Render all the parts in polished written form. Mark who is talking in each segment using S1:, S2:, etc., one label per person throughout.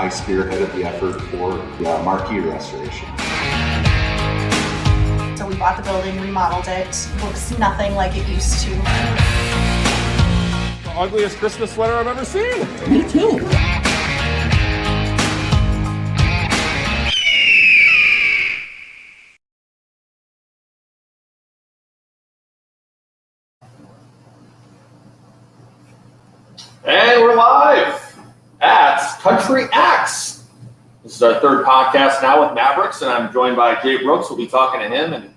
S1: I spearheaded the effort for the marquee restoration.
S2: So we bought the building, remodeled it. Looks nothing like it used to.
S3: The ugliest Christmas sweater I've ever seen.
S4: Me too.
S5: And we're live at Country Acts. This is our third podcast now with Mavericks, and I'm joined by Jay Brooks. We'll be talking to him and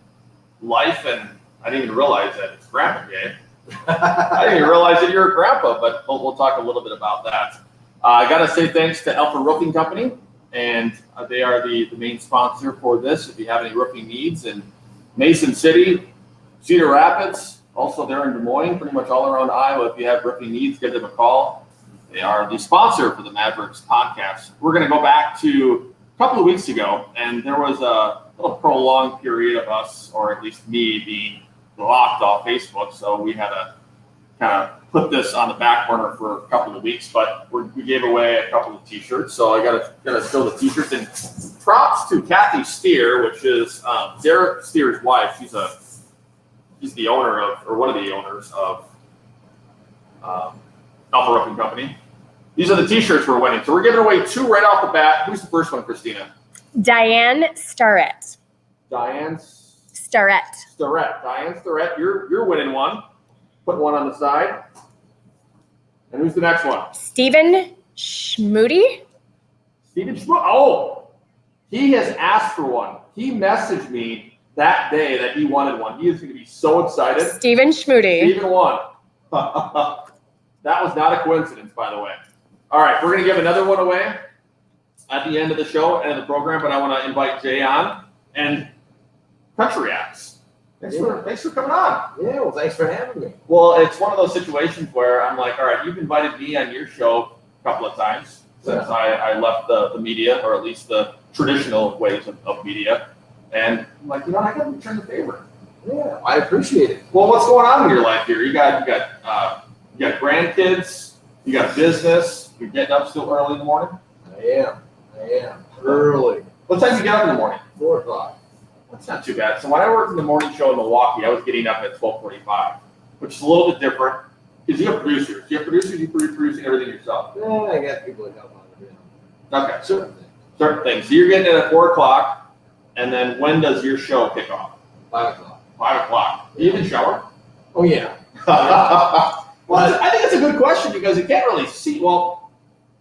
S5: life, and I didn't even realize that it's Grandpa Jay. I didn't even realize that you're a grandpa, but we'll talk a little bit about that. I got to say thanks to Alpha Roofing Company, and they are the main sponsor for this. If you have any roofing needs in Mason City, Cedar Rapids, also there in Des Moines, pretty much all around Iowa, if you have roofing needs, give them a call. They are the sponsor for the Mavericks podcast. We're going to go back to a couple of weeks ago, and there was a little prolonged period of us, or at least me, being blocked off Facebook. So we had to kind of put this on the back burner for a couple of weeks, but we gave away a couple of t-shirts. So I got to show the t-shirts, and props to Kathy Steer, which is Derek Steer's wife. She's the owner of, or one of the owners of Alpha Roofing Company. These are the t-shirts we're winning. So we're giving away two right off the bat. Who's the first one, Christina?
S6: Diane Starrett.
S5: Diane
S6: Starrett.
S5: Diane Starrett, you're winning one. Put one on the side. And who's the next one?
S6: Stephen Schmoody.
S5: Stephen Schmoody. Oh, he has asked for one. He messaged me that day that he wanted one. He is going to be so excited.
S6: Stephen Schmoody.
S5: Stephen won. That was not a coincidence, by the way. All right, we're going to give another one away at the end of the show and of the program, but I want to invite Jay on and Country Acts. Thanks for coming on.
S4: Yeah, well, thanks for having me.
S5: Well, it's one of those situations where I'm like, all right, you've invited me on your show a couple of times since I left the media, or at least the traditional ways of media. And I'm like, I got to return the favor.
S4: Yeah, I appreciate it.
S5: Well, what's going on in your life here? You got grandkids. You got business. You're getting up still early in the morning.
S4: I am early.
S5: What time do you get up in the morning?
S4: 4 o'clock.
S5: That's not too bad. So when I worked in the morning show in Milwaukee, I was getting up at 12:45, which is a little bit different because you have producers. You producing everything yourself.
S4: Yeah, I got people that help on it.
S5: Okay,
S4: Certain things.
S5: So you're getting in at 4 o'clock, and then when does your show kick off?
S4: 5 o'clock.
S5: 5 o'clock. Do you even shower?
S4: Oh, yeah.
S5: Well, I think it's a good question because you can't really see. Well,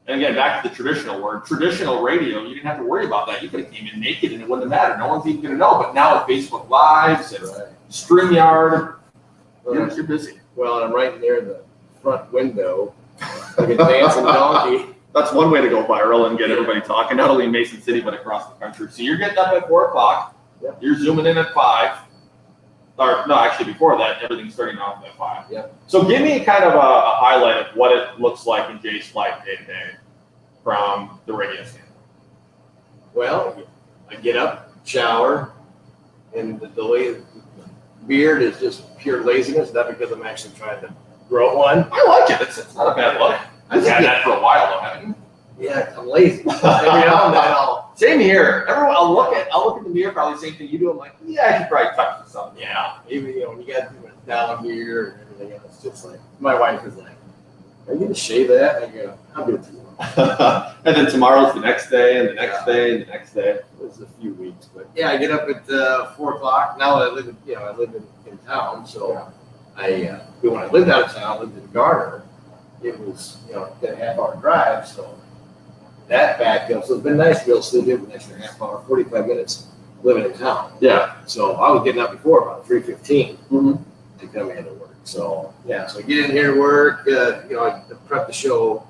S5: and again, back to the traditional word, traditional radio, you didn't have to worry about that. You could have came in naked and it wouldn't have mattered. No one's even going to know. But now with Facebook Lives and StreamYard, you're busy.
S4: Well, I'm right near the front window like a dancing donkey.
S5: That's one way to go viral and get everybody talking, not only in Mason City, but across the country. So you're getting up at 4 o'clock.
S4: Yep.
S5: You're zooming in at 5. Or no, actually before that, everything's starting off at 5.
S4: Yep.
S5: So give me kind of a highlight of what it looks like in Jay's life day to day from the radio stand.
S4: Well, I get up, shower, and the beard is just pure laziness, not because I'm actually trying to grow one.
S5: I like it. It's not a bad look. I've had that for a while though, haven't you?
S4: Yeah, I'm lazy. Every now and then
S5: Same here. I'll look at the mirror, probably same thing you do. I'm like, yeah, I should probably touch something.
S4: Yeah, even when you got to do it down here and everything else, just like my wife is like, "Are you gonna shave that?" And I go, "I'll do it tomorrow."
S5: And then tomorrow's the next day, and the next day, and the next day.
S4: It's a few weeks, but yeah, I get up at 4 o'clock. Now I live in town, so when I lived out of town, I lived in Garner. It was a half-hour drive, so that backed up. So it's been nice to be able to sleep in for an extra half hour, 45 minutes living in town.
S5: Yeah.
S4: So I was getting up before about 3:15
S5: Mm-hmm.
S4: to come in to work. So so I get in here to work. I prep the show.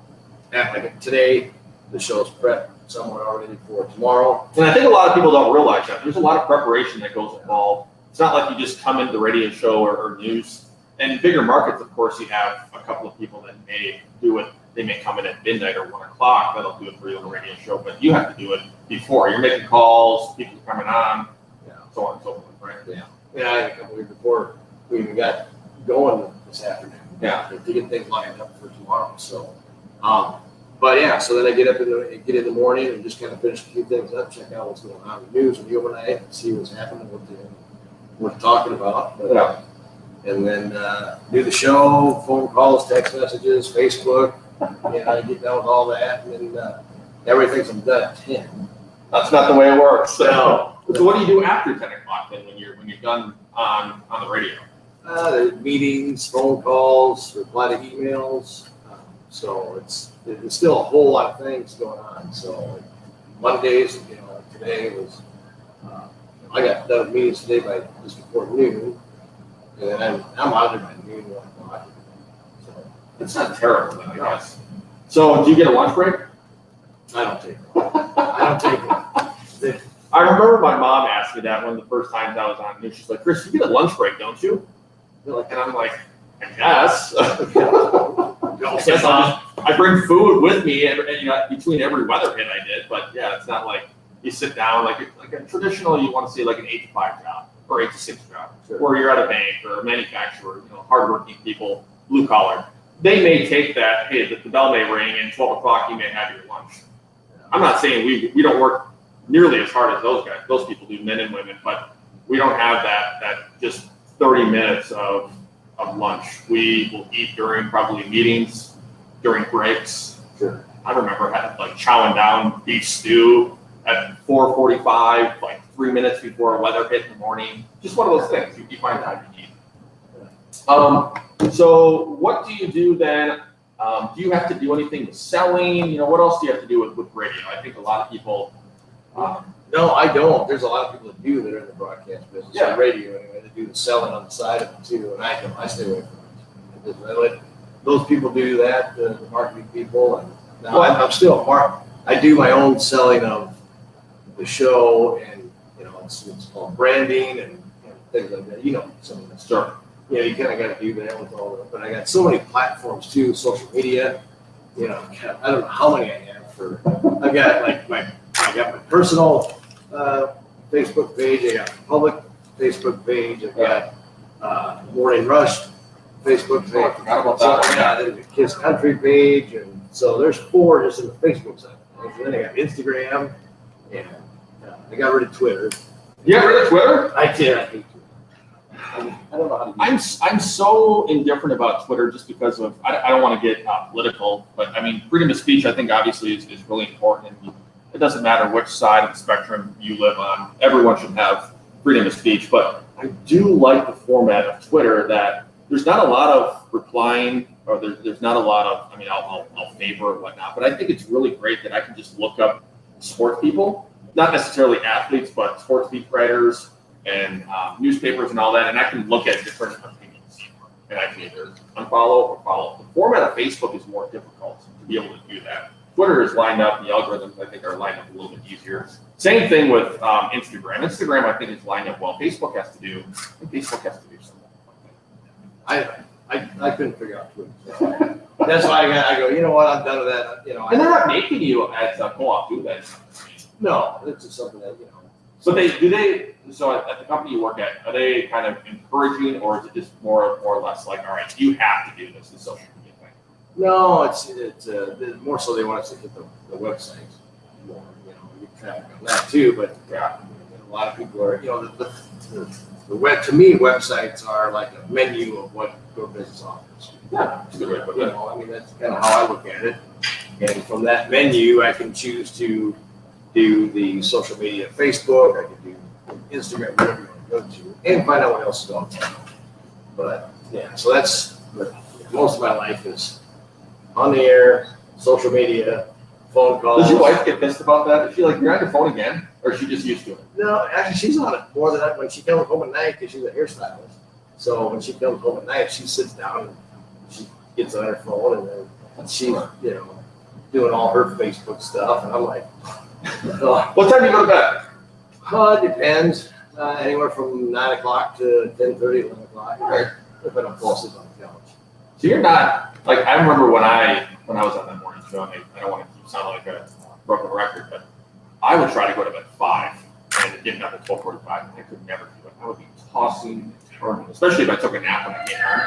S4: Like today, the show's prepped somewhat already for tomorrow.
S5: And I think a lot of people don't realize that there's a lot of preparation that goes involved. It's not like you just come into the radio show or news. And in bigger markets, of course, you have a couple of people that may do it. They may come in at midnight or 1 o'clock. That'll do it for you on the radio show, but you have to do it before. You're making calls, people are coming on, so on and so forth, right?
S4: Yeah. I had a couple weeks before we even got going this afternoon.
S5: Yeah.
S4: To get things lined up for tomorrow. So But yeah, so then I get in the morning and just kind of finish a few things up, check out what's going on in the news and the overnight, and see what's happening, what we're talking about. But,
S5: Yeah.
S4: and then do the show, phone calls, text messages, Facebook. I get done with all that, and then everything's done at 10.
S5: That's not the way it works.
S4: No.
S5: So what do you do after 10 o'clock then when you're done on the radio?
S4: There's meetings, phone calls, reply to emails. So it's still a whole lot of things going on. So like Mondays, today was, I got done with meetings today by just before noon. And then I'm out of there by noon, 1 o'clock. So
S5: It's not terrible then, I guess. So do you get a lunch break?
S4: I don't take it.
S5: I remember my mom asked me that one of the first times I was on news. She's like, Chris, you get a lunch break, don't you? And I'm like, I guess. I bring food with me between every weather hit I did. But yeah, it's not like you sit down like a traditional, you want to see like an 8 to 5 job or 8 to 6 job, where you're at a bank or a manufacturer, hardworking people, blue collar. They may take that, hey, the bell may ring and 12 o'clock you may have your lunch. I'm not saying we don't work nearly as hard as those guys, those people do, men and women, but we don't have that just 30 minutes of lunch. We will eat during probably meetings, during breaks.
S4: Sure.
S5: I remember like chowing down beef stew at 4:45, like 3 minutes before weather hit in the morning. Just one of those things. You find time to eat. So what do you do then? Do you have to do anything with selling? What else do you have to do with radio? I think a lot of people.
S4: No, I don't. There's a lot of people that do that are in the broadcast business,
S5: Yeah.
S4: radio anyway. They do the selling on the side of it too, and I don't. I stay away from it. I let those people do that, the marketing people, and now I'm still a mark. I do my own selling of the show, and it's called branding and things like that. Some of that stuff. Yeah, you kind of got to do that with all of it. But I got so many platforms too, social media. I don't know how many I have for. I've got I got my personal Facebook page. I got my public Facebook page. I've got Morning Rush Facebook page.
S5: I forgot about that one.
S4: Yeah, there's a Kiss Country page, and so there's 4 just in the Facebook side. And then I got Instagram, and I got rid of Twitter.
S5: You got rid of Twitter?
S4: I did. I hate Twitter. I don't know how to use
S5: I'm so indifferent about Twitter just because of I don't want to get political, but I mean freedom of speech I think obviously is really important. And it doesn't matter which side of the spectrum you live on. Everyone should have freedom of speech, but I do like the format of Twitter that there's not a lot of replying or there's not a lot of I'll favor or whatnot, but I think it's really great that I can just look up sports people, not necessarily athletes, but sports beat writers and newspapers and all that, and I can look at different opinions, and I can either unfollow or follow. The format of Facebook is more difficult to be able to do that. Twitter is lined up, the algorithms I think are lined up a little bit easier. Same thing with Instagram. Instagram I think is lined up well. Facebook has to do something.
S4: I couldn't figure out Twitter. That's why I go, you know what, I'm done with that.
S5: And they're not making you as co-op do that.
S4: No, it's just something that,
S5: So so at the company you work at, are they kind of encouraging, or is it just more or less like, all right, you have to do this, the social media thing?
S4: No, it's more so they want us to hit the website more, get traffic on that too, but a lot of people are, the web, to me, websites are like a menu of what your business offers.
S5: Yeah, that's a good way to put it.
S4: I mean, that's kind of how I look at it. And from that menu, I can choose to do the social media, Facebook, I can do Instagram, whatever you want to go to, and find out what else is on town. But yeah, so most of my life is on the air, social media, phone calls.
S5: Does your wife get pissed about that? Is she like, you're on your phone again? Or is she just used to it?
S4: No, actually, she's on it more than that when she comes home at night because she's a hairstylist. So when she comes home at night, she sits down and she gets on her phone and then she's, doing all her Facebook stuff. And I'm like,
S5: What time do you go to bed?
S4: it depends. Anywhere from 9 o'clock to 10:30, 11 o'clock.
S5: Right.
S4: If I don't fall asleep on the couch.
S5: So you're not, like, I remember when I was on that morning show, and I don't want to sound like a broken record, but I would try to go to bed at 5 and get up at 12:45. I could never do it. I would be tossing and turning, especially if I took a nap when I came home.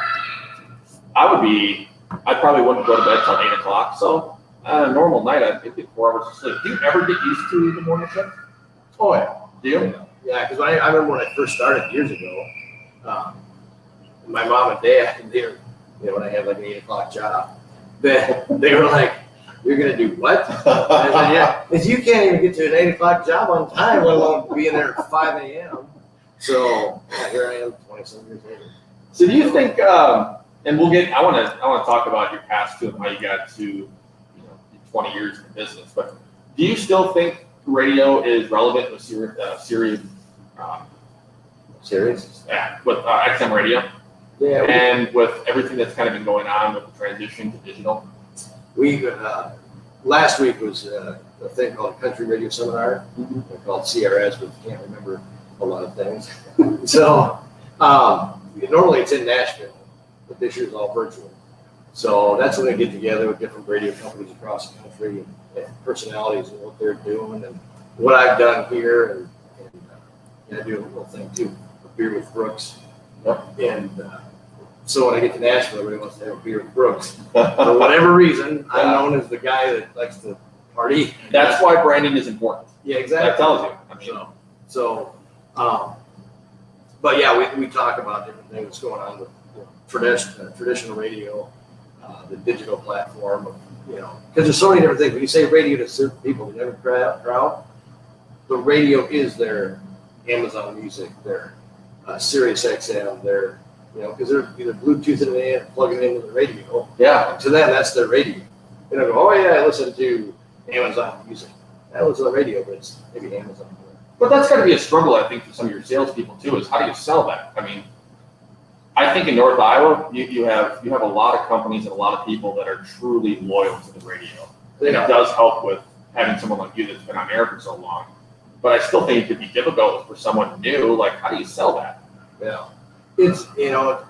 S5: I probably wouldn't go to bed till 8 o'clock. So normal night, I'd get 4 hours of sleep. Do you ever get used to the morning shift?
S4: Oh yeah.
S5: Do you?
S4: Yeah, because I remember when I first started years ago, my mom and dad, they were, when I had like an 8 o'clock job, they were like, "You're gonna do what?" And I said, "Yeah, because you can't even get to an 8 o'clock job on time, let alone being there at 5 a.m." So here I am, 27 years later.
S5: So do you think? And we'll get. I want to talk about your past too and how you got to 20 years in the business. But do you still think radio is relevant with Sirius?
S4: Serious?
S5: Yeah, with XM radio.
S4: Yeah.
S5: And with everything that's kind of been going on with the transition to digital.
S4: We last week was a thing called a Country Radio Seminar. They're called CRS, but can't remember a lot of things. So normally it's in Nashville, but this year's all virtual. So that's when they get together with different radio companies across the country and personalities and what they're doing and what I've done here. And I do a little thing too, a beer with Brooks. And so when I get to Nashville, everybody wants to have a beer with Brooks. For whatever reason, I'm known as the guy that likes to party.
S5: That's why branding is important.
S4: Yeah, exactly.
S5: That tells you.
S4: But yeah, we talk about different things that's going on with traditional radio, the digital platform, because there's so many different things. When you say radio to certain people, they never crowd. The radio is their Amazon Music, their Sirius XM, their because they're either Bluetoothing it in or plugging it into the radio.
S5: Yeah.
S4: To them, that's their radio. They don't go, "Oh yeah, I listen to Amazon Music." I listen to the radio, but it's maybe Amazon.
S5: But that's got to be a struggle, I think, for some of your salespeople too. Is how do you sell that? I mean, I think in North Iowa, you have a lot of companies and a lot of people that are truly loyal to the radio, and it does help with having someone like you that's been on air for so long. But I still think it could be difficult for someone new. Like, how do you sell that?
S4: Yeah, it's the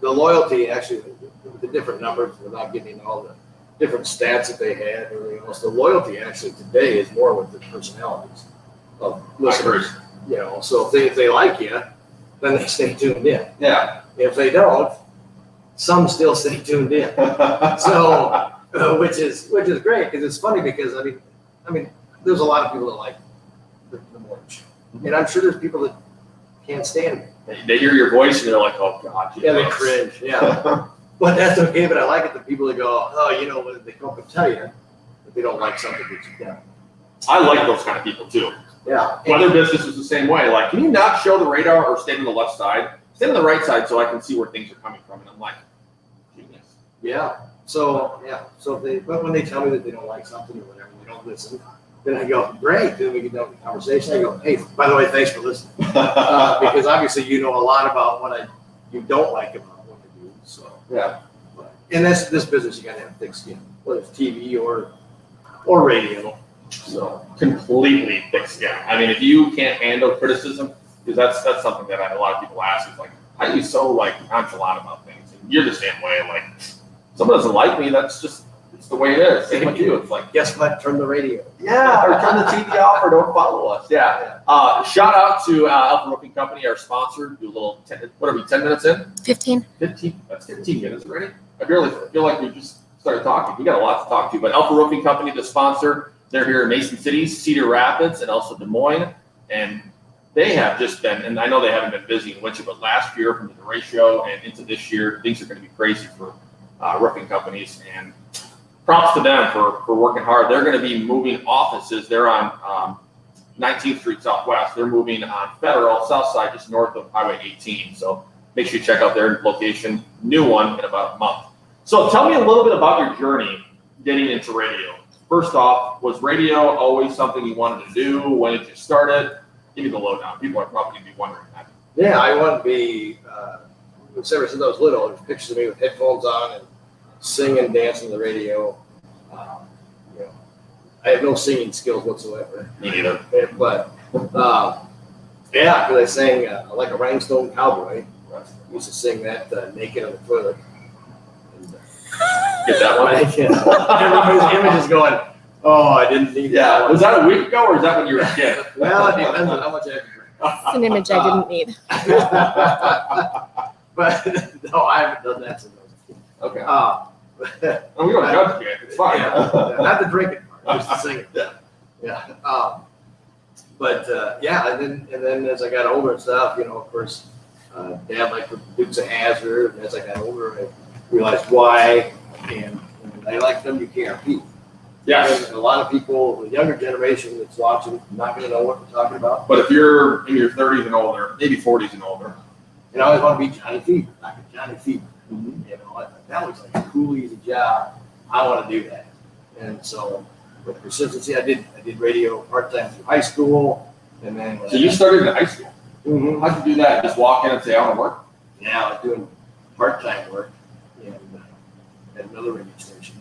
S4: loyalty actually, the different numbers without getting all the different stats that they had and everything else. The loyalty actually today is more with the personalities of listeners. So if they like you, then they stay tuned in.
S5: Yeah.
S4: If they don't, some still stay tuned in. So, which is great because it's funny because I mean, there's a lot of people that like the mortgage, and I'm sure there's people that can't stand it.
S5: They hear your voice and they're like, "Oh God."
S4: Yeah, they cringe. Yeah, but that's okay. But I like it. The people that go, "Oh, they come and tell you that they don't like something that you've done."
S5: I like those kind of people too.
S4: Yeah.
S5: Weather business is the same way. Like, can you not show the radar or stand on the left side? Stand on the right side so I can see where things are coming from. And I'm like, genius.
S4: Yeah. So but when they tell me that they don't like something or whatever, they don't listen, then I go, "Great." Then we get down to the conversation. I go, "Hey, by the way, thanks for listening," because obviously you know a lot about what you don't like about what I do. So
S5: Yeah.
S4: and that's this business. You got to have thick skin, whether it's TV or radio. So
S5: Completely thick skin. I mean, if you can't handle criticism, because that's something that a lot of people ask is like, how are you so nonchalant about things? And you're the same way. Like, someone doesn't like me, it's the way it is. Same with you. It's like,
S4: guess what? Turn the radio.
S5: yeah, or turn the TV off or don't follow us. Yeah. Shout out to Alpha Roofing Company, our sponsor. Do a little, 10 minutes in?
S6: 15.
S5: 15. That's 15 minutes already. I really feel like we just started talking. We got a lot to talk to. But Alpha Roofing Company, the sponsor, they're here in Mason City, Cedar Rapids, and also Des Moines. And they have just been, and I know they haven't been busy in winter, but last year from the derecho and into this year, things are going to be crazy for roofing companies. And props to them for working hard. They're going to be moving offices. They're on 19th Street Southwest. They're moving on Federal South Side, just north of Highway 18. So make sure you check out their location. New one in about a month. So tell me a little bit about your journey getting into radio. First off, was radio always something you wanted to do? When did you start it? Give me the lowdown. People are probably going to be wondering that.
S4: Yeah, I wanted to be, ever since I was little, there's pictures of me with headphones on and singing, dancing on the radio. I have no singing skills whatsoever.
S5: Me neither.
S4: But, yeah, because I sang like a rhinestone cowboy. I used to sing that naked on the toilet.
S5: Get that one?
S4: Everybody's image is going, "Oh, I didn't need that."
S5: Yeah. Was that a week ago or is that when you were a kid?
S4: Well, it depends on how much I have to drink.
S6: It's an image I didn't need.
S4: But no, I haven't done that since I was a kid.
S5: Okay. And we don't judge you. It's fine.
S4: Yeah, not the drinking part, just the singing. Yeah. And then as I got older and stuff, of course, Dad liked the Dukes of Hazzard, and as I got older, I realized why, and I liked WKRP.
S5: Yes.
S4: And a lot of people, the younger generation that's watching, not going to know what we're talking about.
S5: But if you're in your 30s and older, maybe 40s and older,
S4: I always want to be Johnny Fever, like a Johnny Fever. That looks like a cool, easy job. I want to do that. And so, with persistency, I did radio part-time through high school, and then.
S5: So you started in high school.
S4: Mm-hmm.
S5: How'd you do that? Just walk in and say, I want to work?
S4: Yeah, I was doing part-time work at another radio station.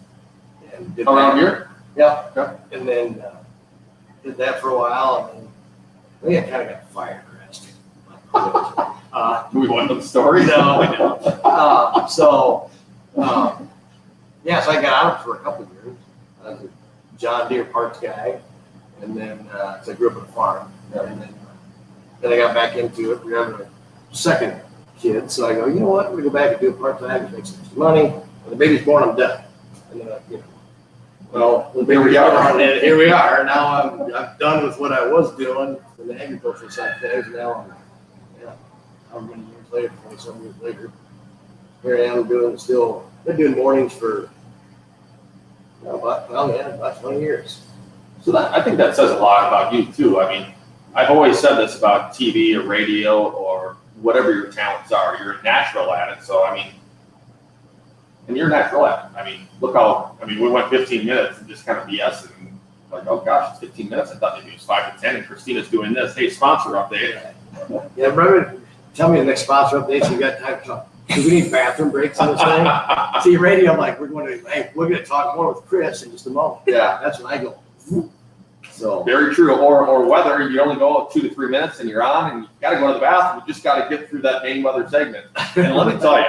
S4: And did
S5: Around
S4: that.
S5: here?
S4: Yeah.
S5: Okay.
S4: And then did that for a while, and then I kind of got fired or asked.
S5: Do we want the story?
S4: No, I don't. So I got out for a couple of years. I was a John Deere parts guy, and then so I grew up on a farm, and then I got back into it. We're having a second kid, so I go, you know what? I'm gonna go back and do it part time to make some extra money. When the baby's born, I'm done. And then
S5: Here we are.
S4: And here we are. Now I'm done with what I was doing in the agricultural side of things. Now how many years later, 27 years later, here I am been doing mornings for about 20 years.
S5: So I think that says a lot about you too. I mean, I've always said this about TV or radio or whatever your talents are. You're a natural at it. So, and you're natural at it. We went 15 minutes and just kind of BS and like, oh gosh, it's 15 minutes. I thought maybe it was 5 to 10 and Christina's doing this. Hey, sponsor update.
S4: Yeah, brother, tell me the next sponsor update so you got time to talk. Do we need bathroom breaks on this thing? See, radio, I'm like, we're going to talk more with Chris in just a moment.
S5: Yeah.
S4: That's when I go. So
S5: Very true. Or weather, you only go 2 to 3 minutes and you're on and you got to go to the bathroom. You just got to get through that main weather segment. And let me tell you,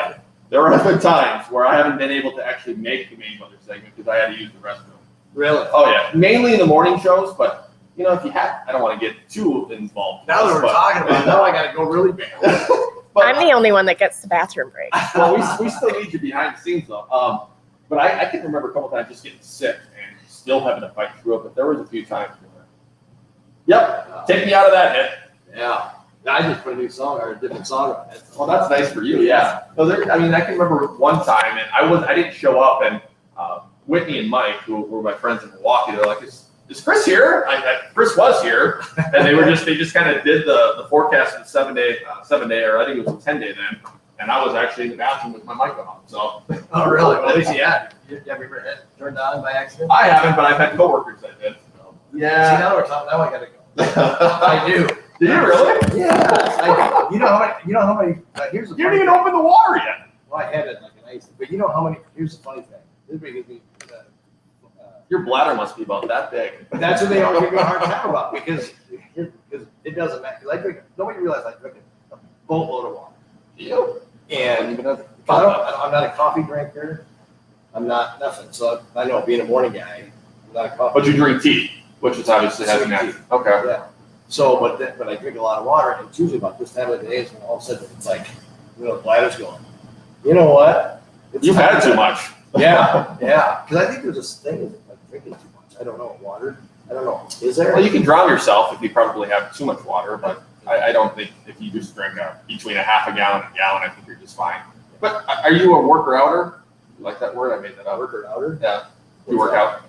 S5: there have been times where I haven't been able to actually make the main weather segment because I had to use the restroom.
S4: Really?
S5: Oh yeah, mainly in the morning shows, but if you have, I don't want to get too involved.
S4: Now that we're talking about it, now I got to go really bad.
S5: But,
S6: I'm the only one that gets the bathroom break.
S5: well, we still need you behind the scenes though. But I can remember a couple times just getting sick and still having to fight through it. But there was a few times where, yep, take me out of that hit.
S4: Yeah. I just put a new song or a different song on it.
S5: Well, that's nice for you. Yeah. So I can remember one time, and I didn't show up, and Whitney and Mike, who were my friends in Milwaukee, they're like, is Chris here? Chris was here, and they just kind of did the forecast of the 7 day, or I think it was a 10-day then, and I was actually in the bathroom with my mic on. So.
S4: Oh, really? Well, at least you had. Have you ever had it turned on by accident?
S5: I haven't, but I've had coworkers that did.
S4: Yeah. See, now we're talking. Now I gotta go. I do.
S5: Did you really?
S4: Yeah. You know how many. Here's the.
S5: You didn't even open the water yet.
S4: Well, I had it like an ice, but you know how many. Here's the funny thing. This gives me.
S5: Your bladder must be about that big.
S4: That's what they always give me a hard time about because it doesn't matter. Because I drink. Nobody realizes I drink a boatload of water.
S5: You?
S4: And I'm not a coffee drinker. I'm not nothing. So I know being a morning guy, I'm not a coffee.
S5: But you drink tea, which is obviously has
S4: Sweet
S5: an
S4: tea.
S5: Okay.
S4: Yeah. So, but I drink a lot of water, and it's usually about this time of the day is when all of a sudden it's like, the bladder's going. You know what?
S5: You've had too much.
S4: Yeah, yeah. Because I think there's this thing of like drinking too much. I don't know, water. I don't know. Is there?
S5: Well, you can drown yourself if you probably have too much water, but I don't think if you just drink between a half a gallon and a gallon, I think you're just fine. But are you a worker outer? You like that word? I made that up.
S4: Worker outer?
S5: Yeah. You work out?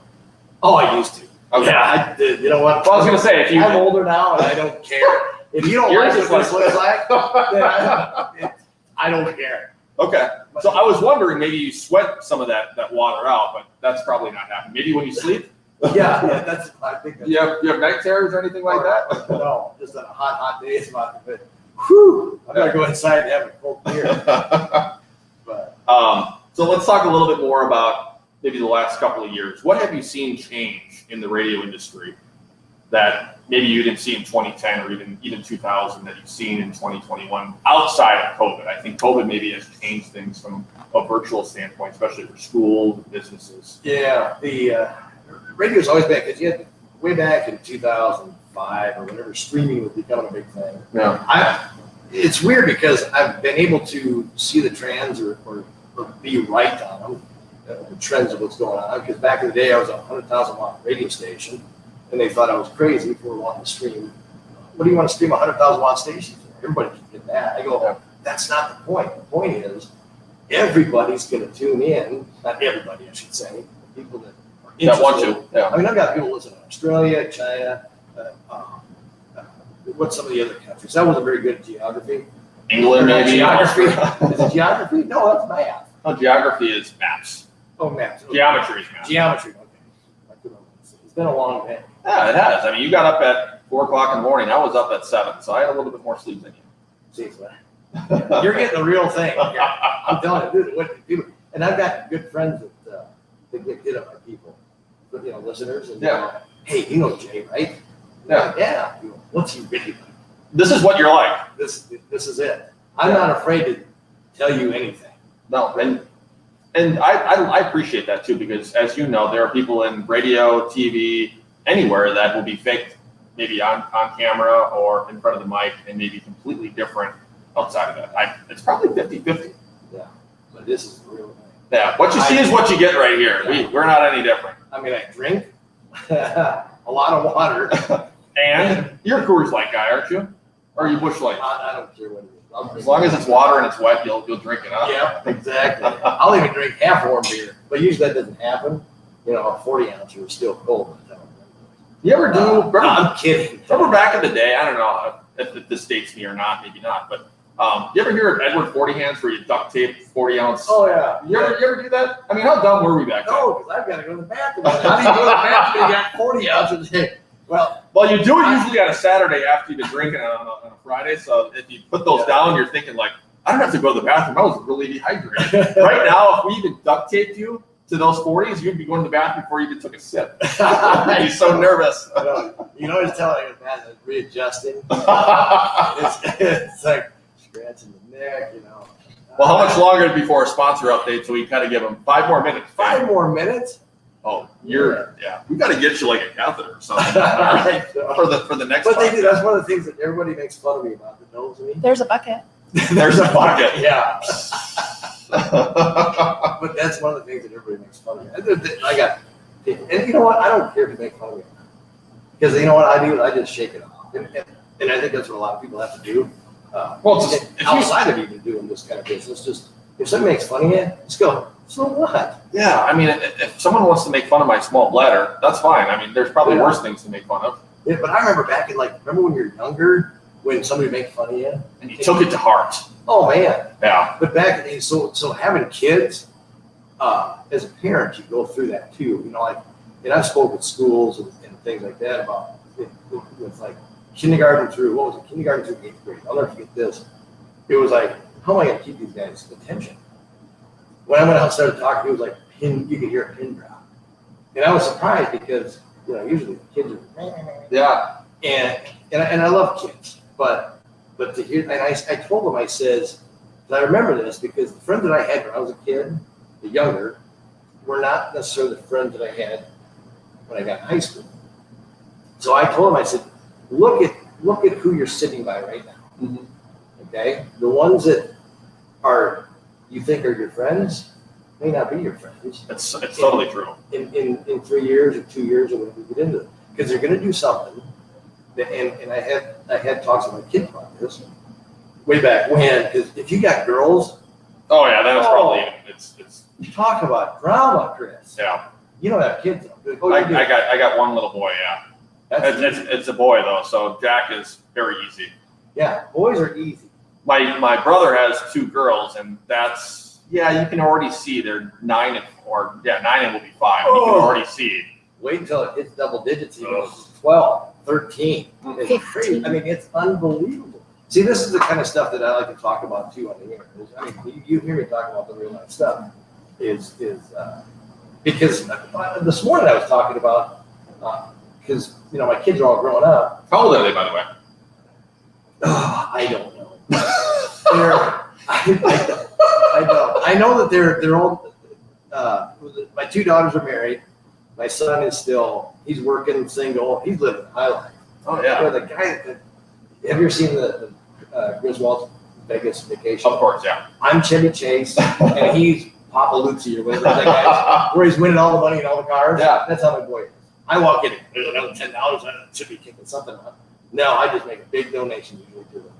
S4: Oh, I used to.
S5: Okay.
S4: Yeah, you know what?
S5: Well, I was gonna say if you.
S4: I'm older now and I don't care. If you don't
S5: You're
S4: like
S5: just
S4: what this looks like, then I don't care.
S5: Okay. So I was wondering maybe you sweat some of that water out, but that's probably not happening. Maybe when you sleep.
S4: Yeah, that's. I think that's.
S5: You have night terrors or anything like that?
S4: No, just on a hot day, it's about to be. Whew! I gotta go inside and have a cold beer. But
S5: So let's talk a little bit more about maybe the last couple of years. What have you seen change in the radio industry that maybe you didn't see in 2010 or even 2000 that you've seen in 2021 outside of COVID? I think COVID maybe has changed things from a virtual standpoint, especially for schools and businesses.
S4: yeah, the radio's always been because you had way back in 2005 or whenever streaming was becoming a big thing.
S5: Yeah.
S4: It's weird because I've been able to see the trends or be right on them. trends of what's going on. Because back in the day, I was a 100,000 watt radio station, and they thought I was crazy for wanting to stream. What do you want to stream a 100,000 watt station for? Everybody can get that. I go, that's not the point. The point is everybody's going to tune in. Not everybody, I should say. People that are interested.
S5: That want to. Yeah.
S4: I mean, I've got people listening in Australia, China. What's some of the other countries? That wasn't very good at geography.
S5: England, maybe.
S4: Geography. Is it geography? No, that's math.
S5: No, geography is maps.
S4: Oh, math. Okay.
S5: Geometry is maps.
S4: Geometry. Okay. It's been a long day.
S5: Yeah, it has. I mean, you got up at 4 o'clock in the morning. I was up at 7, so I had a little bit more sleep than you.
S4: See, you're getting the real thing. Yeah, I'm telling you, dude, what people, and I've got good friends that get hit up by people, listeners, and hey, you know Jay, right? Yeah. What's he really like?
S5: This is what you're like.
S4: This is it. I'm not afraid to tell you anything.
S5: No, and I appreciate that too, because as you know, there are people in radio, TV, anywhere that will be faked, maybe on camera or in front of the mic, and maybe completely different outside of that. It's probably 50-50.
S4: Yeah, but this is the real thing.
S5: Yeah, what you see is what you get right here. We're not any different.
S4: I mean, I drink a lot of water.
S5: And you're a Coors Light guy, aren't you? Or are you Busch Light?
S4: I don't care what it is.
S5: As long as it's water and it's wet, you'll drink it up.
S4: Yeah, exactly. I'll even drink half warm beer, but usually that doesn't happen. A 40 ouncer is still cold.
S5: You ever do?
S4: No, I'm kidding.
S5: Remember back in the day? I don't know if this dates me or not. Maybe not. But you ever hear of Edward 40 Hands, where you duct tape 40 ounce?
S4: Oh yeah.
S5: You ever do that? I mean, how dumb were we back then?
S4: No, because I've got to go to the bathroom. How do you go to the bathroom? You got 40 ounces. Well,
S5: you do it usually on a Saturday after you've been drinking on a Friday. So if you put those down, you're thinking like, I don't have to go to the bathroom. I was really dehydrated. Right now, if we even duct taped you to those 40s, you'd be going to the bathroom before you even took a sip. You're so nervous.
S4: It's telling me that it's readjusting. It's like scratching the neck,
S5: Well, how much longer before a sponsor update? So we kind of give them 5 more minutes.
S4: 5 more minutes?
S5: Oh, we got to get you like a catheter or something for the next.
S4: But they do. That's one of the things that everybody makes fun of me about. That knows me.
S6: There's a bucket.
S5: There's a bucket.
S4: Yeah. But that's one of the things that everybody makes fun of me. And you know what? I don't care if you make fun of me. Because you know what I do? I just shake it off. And I think that's what a lot of people have to do. Outside of even doing this kind of business, just if somebody makes fun of you, just go, so what?
S5: Yeah, I mean, if someone wants to make fun of my small bladder, that's fine. I mean, there's probably worse things to make fun of.
S4: Yeah, but I remember back in remember when you're younger, when somebody made fun of you?
S5: And you took it to heart.
S4: Oh, man.
S5: Yeah.
S4: But back in so having kids, as a parent, you go through that too. And I've spoken at schools and things like that about with kindergarten through 8th grade. I'll never forget this. It was like, how am I going to keep these guys' attention? When I went out and started talking, it was like you could hear a pin drop. And I was surprised because, usually the kids are,
S5: yeah.
S4: And I love kids, but to hear, and I told them, I says, and I remember this because the friends that I had when I was a kid, the younger, were not necessarily the friends that I had when I got in high school. So I told them, I said, look at who you're sitting by right now.
S5: Mm-hmm.
S4: Okay? The ones that you think are your friends may not be your friends.
S5: It's totally true.
S4: In 3 years or 2 years or whatever we get into it. Because they're going to do something. And I had talks with my kids about this way back when. Because if you got girls.
S5: Oh, yeah, that's probably it's.
S4: You talk about drama, Chris.
S5: Yeah.
S4: You don't have kids, though.
S5: I got one little boy, yeah. It's a boy, though, so Jack is very easy.
S4: Yeah, boys are easy.
S5: My brother has 2 girls, and that's, you can already see they're 9 and will be 5. You can already see.
S4: Wait until it hits double digits, 12, 13. It's crazy. I mean, it's unbelievable. See, this is the kind of stuff that I like to talk about, too, on the air. I mean, you hear me talking about the real life stuff, because this morning I was talking about, because, my kids are all growing up.
S5: How old are they, by the way?
S4: I don't know. I know that they're old. My 2 daughters are married. My son is he's working single. He's living a high life.
S5: Oh, yeah.
S4: The guy, have you ever seen the Griswold's Vegas Vacation?
S5: Of course, yeah.
S4: I'm Chevy Chase, and he's Papa Luzzi or whatever that guy is, where he's winning all the money in all the cars.
S5: Yeah.
S4: That's how my boy is. I walk in, there's another $10, I should be kicking something up. No, I just make a big donation usually to them.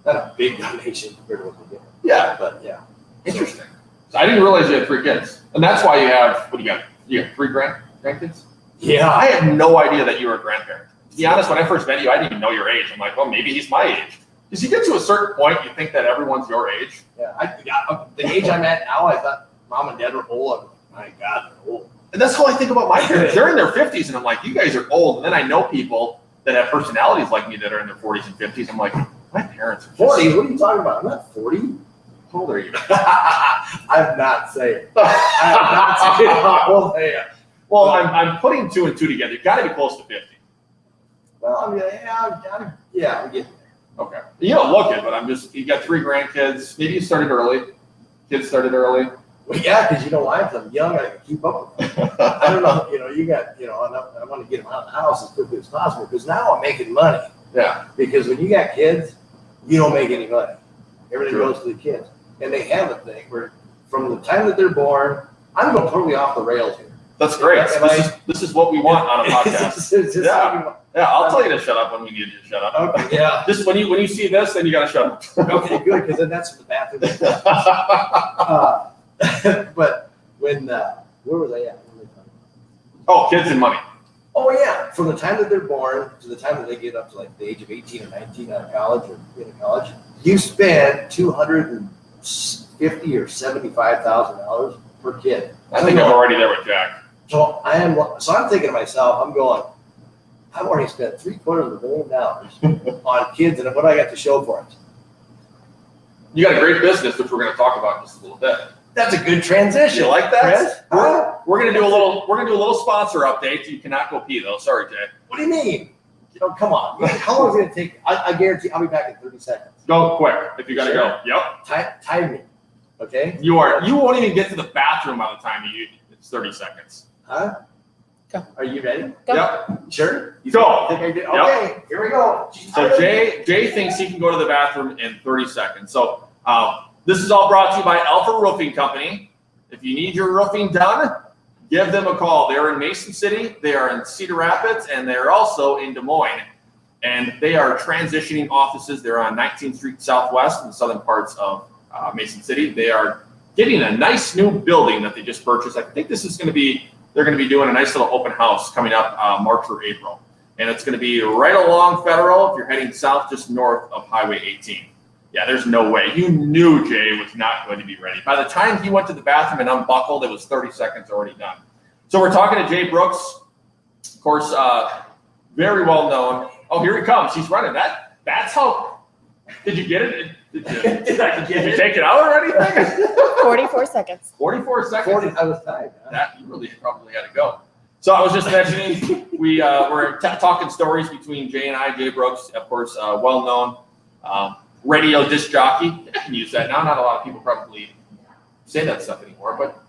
S4: Not a big donation compared to what they do.
S5: Yeah.
S4: But yeah.
S5: Interesting. So I didn't realize you had 3 kids. And that's why you have, what do you got? You have 3 grandkids?
S4: Yeah.
S5: I had no idea that you were a grandparent. To be honest, when I first met you, I didn't even know your age. I'm like, well, maybe he's my age. Because you get to a certain point, you think that everyone's your age.
S4: Yeah. The age I'm at now, I thought mom and dad were old. My God, they're old.
S5: And that's how I think about my parents. They're in their 50s, and I'm like, you guys are old. And then I know people that have personalities like me that are in their 40s and 50s. I'm like, my parents are just
S4: 40? What are you talking about? I'm not 40.
S5: How old are you?
S4: I'm not saying. I'm not saying how old I am.
S5: Well, I'm putting 2 and 2 together. You've got to be close to 50.
S4: Well, I'm getting there.
S5: Okay. You don't look it, but you got 3 grandkids. Maybe you started early. Kids started early.
S4: Well, yeah, because you know why? Because I'm young, I can keep up with them. I don't know, I want to get them out of the house as quickly as possible because now I'm making money.
S5: Yeah.
S4: Because when you got kids, you don't make any money. Everything
S5: True.
S4: goes to the kids. And they have a thing where from the time that they're born, I'm going totally off the rails here.
S5: That's great. This is what we want on a podcast.
S4: It's just
S5: Yeah. Yeah, I'll tell you to shut up when we need you to shut up.
S4: Okay, yeah.
S5: Just when you see this, then you got to shut up.
S4: Okay, good, because then that's the bathroom. But when, where was I at?
S5: Oh, kids and money.
S4: Oh, yeah. From the time that they're born to the time that they get up to like the age of 18 or 19 out of college or in college, you spend $250,000 or $75,000 per kid.
S5: I think I'm already there with Jack.
S4: So I'm thinking to myself, I'm going, I've already spent $750,000 on kids, and what I got to show for it.
S5: You got a great business, which we're going to talk about in just a little bit.
S4: That's a good transition.
S5: You like that?
S4: Chris? Huh?
S5: We're going to do a little sponsor update. You cannot go pee though. Sorry, Jay.
S4: What do you mean? Come on. How long is it going to take? I guarantee I'll be back in 30 seconds.
S5: Go quick if you got to go. Yep.
S4: Time me. Okay?
S5: You won't even get to the bathroom by the time it's 30 seconds.
S4: Huh?
S6: Go.
S4: Are you ready?
S6: Go.
S5: Yep.
S4: Sure? You
S5: Go.
S4: think I did?
S5: Yep.
S4: Okay, here we go.
S5: So Jay thinks he can go to the bathroom in 30 seconds. So this is all brought to you by Alpha Roofing Company. If you need your roofing done, give them a call. They're in Mason City, they are in Cedar Rapids, and they're also in Des Moines. And they are transitioning offices. They're on 19th Street Southwest in the southern parts of Mason City. They are getting a nice new building that they just purchased. I think this is going to be, they're going to be doing a nice little open house coming up March or April. And it's going to be right along Federal if you're heading south just north of Highway 18. Yeah, there's no way. You knew Jay was not going to be ready. By the time he went to the bathroom and unbuckled, it was 30 seconds already done. So we're talking to Jay Brooks, of course, very well known. Oh, here he comes. He's running. That's how. Did you get it? Did you take it out or anything?
S6: 44 seconds.
S5: 44 seconds.
S4: 40, I was tired. Huh?
S5: That you really probably had to go. So I was just mentioning we're talking stories between Jay and I. Jay Brooks, of course, well known radio disc jockey. I can use that now. Not a lot of people probably say that stuff anymore, but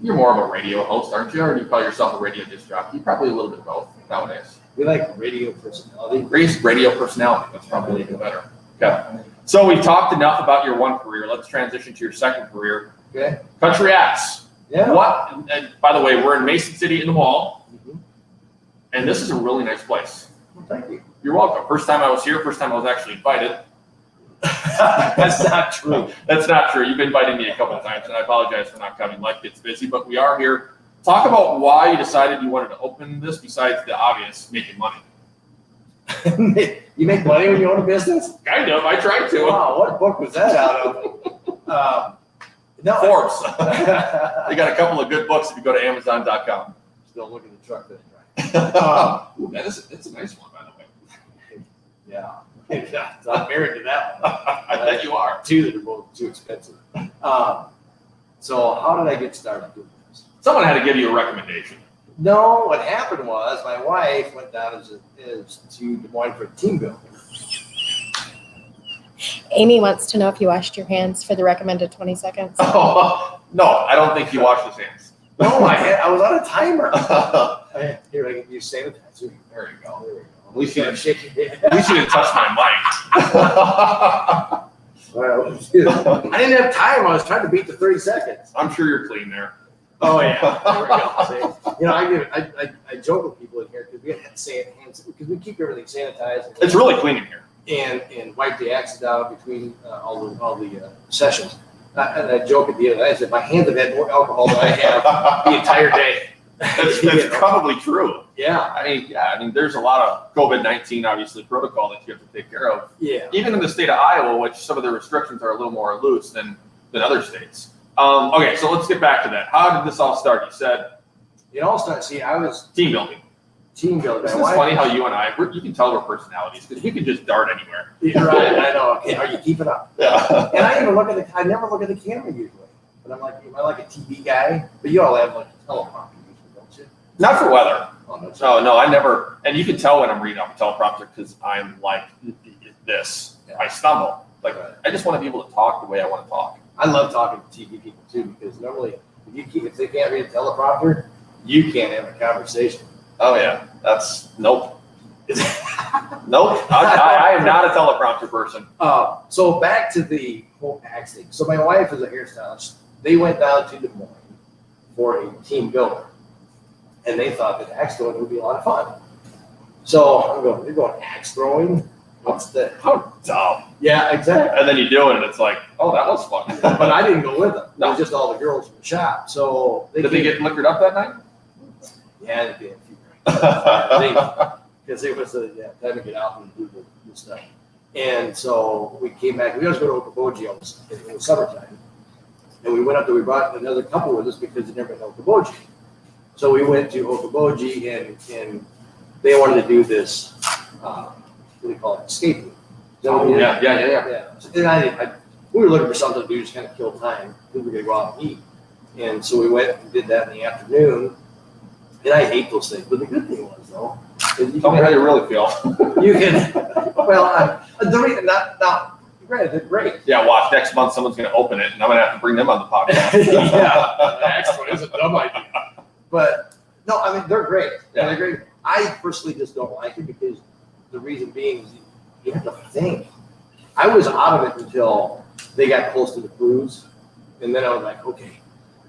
S5: you're more of a radio host, aren't you? Or do you call yourself a radio disc jockey? Probably a little bit of both nowadays.
S4: We like radio personality.
S5: Radio personality. That's probably even better. Okay. So we've talked enough about your one career. Let's transition to your second career.
S4: Okay.
S5: Country Acts.
S4: Yeah.
S5: What? And by the way, we're in Mason City in the mall,
S4: Mhm.
S5: and this is a really nice place.
S4: Well, thank you.
S5: You're welcome. First time I was here. First time I was actually invited.
S4: That's not true.
S5: That's not true. You've invited me a couple of times, and I apologize for not coming. Life gets busy, but we are here. Talk about why you decided you wanted to open this besides the obvious, making money.
S4: You make money when you own a business?
S5: Kind of. I tried to.
S4: Wow, what book was that out of? No.
S5: Forbes. They got a couple of good books if you go to Amazon.com.
S4: Still looking at the truck that
S5: Ooh, it's a nice one, by the way.
S4: Yeah. I'm married to that one.
S5: I bet you are.
S4: Two that are both too expensive. So how did I get started doing this?
S5: Someone had to give you a recommendation.
S4: No, what happened was my wife went down to Des Moines for a team building.
S6: Amy wants to know if you washed your hands for the recommended 20 seconds.
S5: Oh, no, I don't think he washed his hands.
S4: No, I was on a timer. Here, I can use sanitizer.
S5: There you go.
S4: There we go.
S5: At least you didn't,
S4: Shake your head.
S5: at least you didn't touch my mic.
S4: All right, let's do it. I didn't have time. I was trying to beat the 30 seconds.
S5: I'm sure you're clean there.
S4: Oh yeah, there we go. See? You know, I joke with people in here because we have hands because we keep everything sanitized.
S5: It's really clean in here.
S4: And wipe the acid out between all the sessions. And I joke at the end of the night, I said, my hands have had more alcohol than I have the entire day.
S5: It's probably true.
S4: Yeah.
S5: I mean, there's a lot of COVID-19 obviously protocol that you have to take care of.
S4: Yeah.
S5: Even in the state of Iowa, which some of the restrictions are a little more loose than other states. Okay, so let's get back to that. How did this all start? You said
S4: It all started, I was
S5: team building.
S4: team building.
S5: Isn't it funny how you and I, you can tell our personalities because we can just dart anywhere.
S4: You're right, I know. Okay, are you keeping up?
S5: Yeah.
S4: And I never look at the camera usually. But I'm like, am I like a TV guy? But you all have like a teleprompter usually, don't you?
S5: Not for weather.
S4: Oh,
S5: No, I never. And you can tell when I'm reading off a teleprompter because I'm like this.
S4: Yeah.
S5: I stumble. Like
S4: Right.
S5: I just want to be able to talk the way I want to talk.
S4: I love talking to TV people too because normally if they can't read a teleprompter, you can't have a conversation.
S5: Oh yeah, nope. Nope. I am not a teleprompter person.
S4: So back to the whole axe thing. So my wife is a hairstylist. They went down to Des Moines for a team builder, and they thought that axe throwing would be a lot of fun. So I'm going, you're going axe throwing? What's that?
S5: How dumb.
S4: Yeah, exactly.
S5: And then you do it, and it's like, oh, that was fun.
S4: But I didn't go with them. It
S5: No.
S4: was just all the girls from the shop. So
S5: Did they get liquored up that night?
S4: Yeah, they did a few drinks. Because it was time to get out and do the stuff. And so we came back. We always go to Okoboji in the summertime. And we went up there. We brought another couple with us because they never been to Okoboji. So we went to Okoboji and they wanted to do this, what do you call it, escape room.
S5: Oh, yeah.
S4: So then we were looking for something to do, just kind of kill time. We were going to go out and eat. And so we went and did that in the afternoon. And I hate those things. But the good thing was, though, is
S5: Tell me how you really feel.
S4: you can, granted, they're great.
S5: Yeah, watch. Next month, someone's going to open it, and I'm going to have to bring them on the podcast.
S4: Yeah, actually, it's a dumb idea. But no, I mean they're great.
S5: Yeah.
S4: They're great. I personally just don't like it because the reason being is you have to think. I was out of it until they got close to the cruise, and then I was like, okay,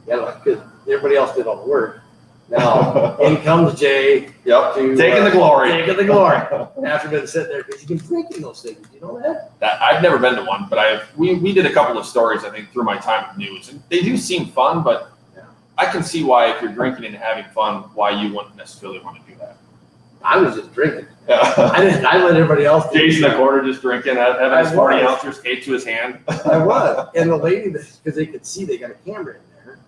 S4: yeah, because everybody else did all the work. Now in comes Jay.
S5: Yep.
S4: To,
S5: Taking the glory.
S4: Taking the glory. After been sitting there because you can drink in those things. You know that?
S5: I've never been to one, but we did a couple of stories, I think, through my time with news. And they do seem fun, but I can see why, if you're drinking and having fun, why you wouldn't necessarily want to do that.
S4: I was just drinking.
S5: Yeah.
S4: I let everybody else do
S5: Jason in
S4: it.
S5: the corner just drinking, having his 40 ounces skate to his hand.
S4: I was. And the lady, because they could see, they got a camera in there.